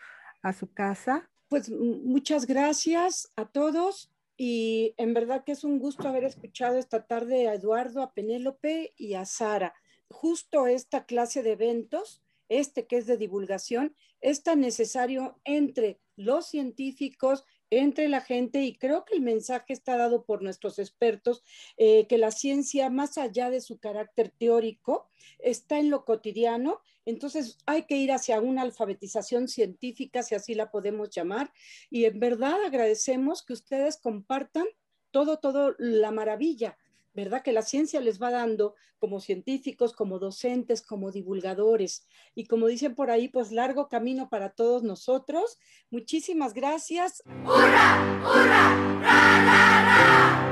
casa. Pues muchas gracias a todos y en verdad que es un gusto haber escuchado esta tarde a Eduardo, a Penélope y a Sara. Justo esta clase de eventos, que es de divulgación, es tan necesario entre los científicos, entre la gente, y creo que el mensaje está dado por nuestros expertos, que la ciencia, más allá de su carácter teórico, está en lo cotidiano. Entonces hay que ir hacia una alfabetización científica, si así la podemos llamar, y en verdad agradecemos que ustedes compartan todo la maravilla, ¿verdad? Que la ciencia les va dando como científicos, como docentes, como divulgadores. Y como dicen por ahí, pues largo camino para todos nosotros. Muchísimas gracias. ¡Hurra! ¡Hurra! ¡Ra, ra, ra!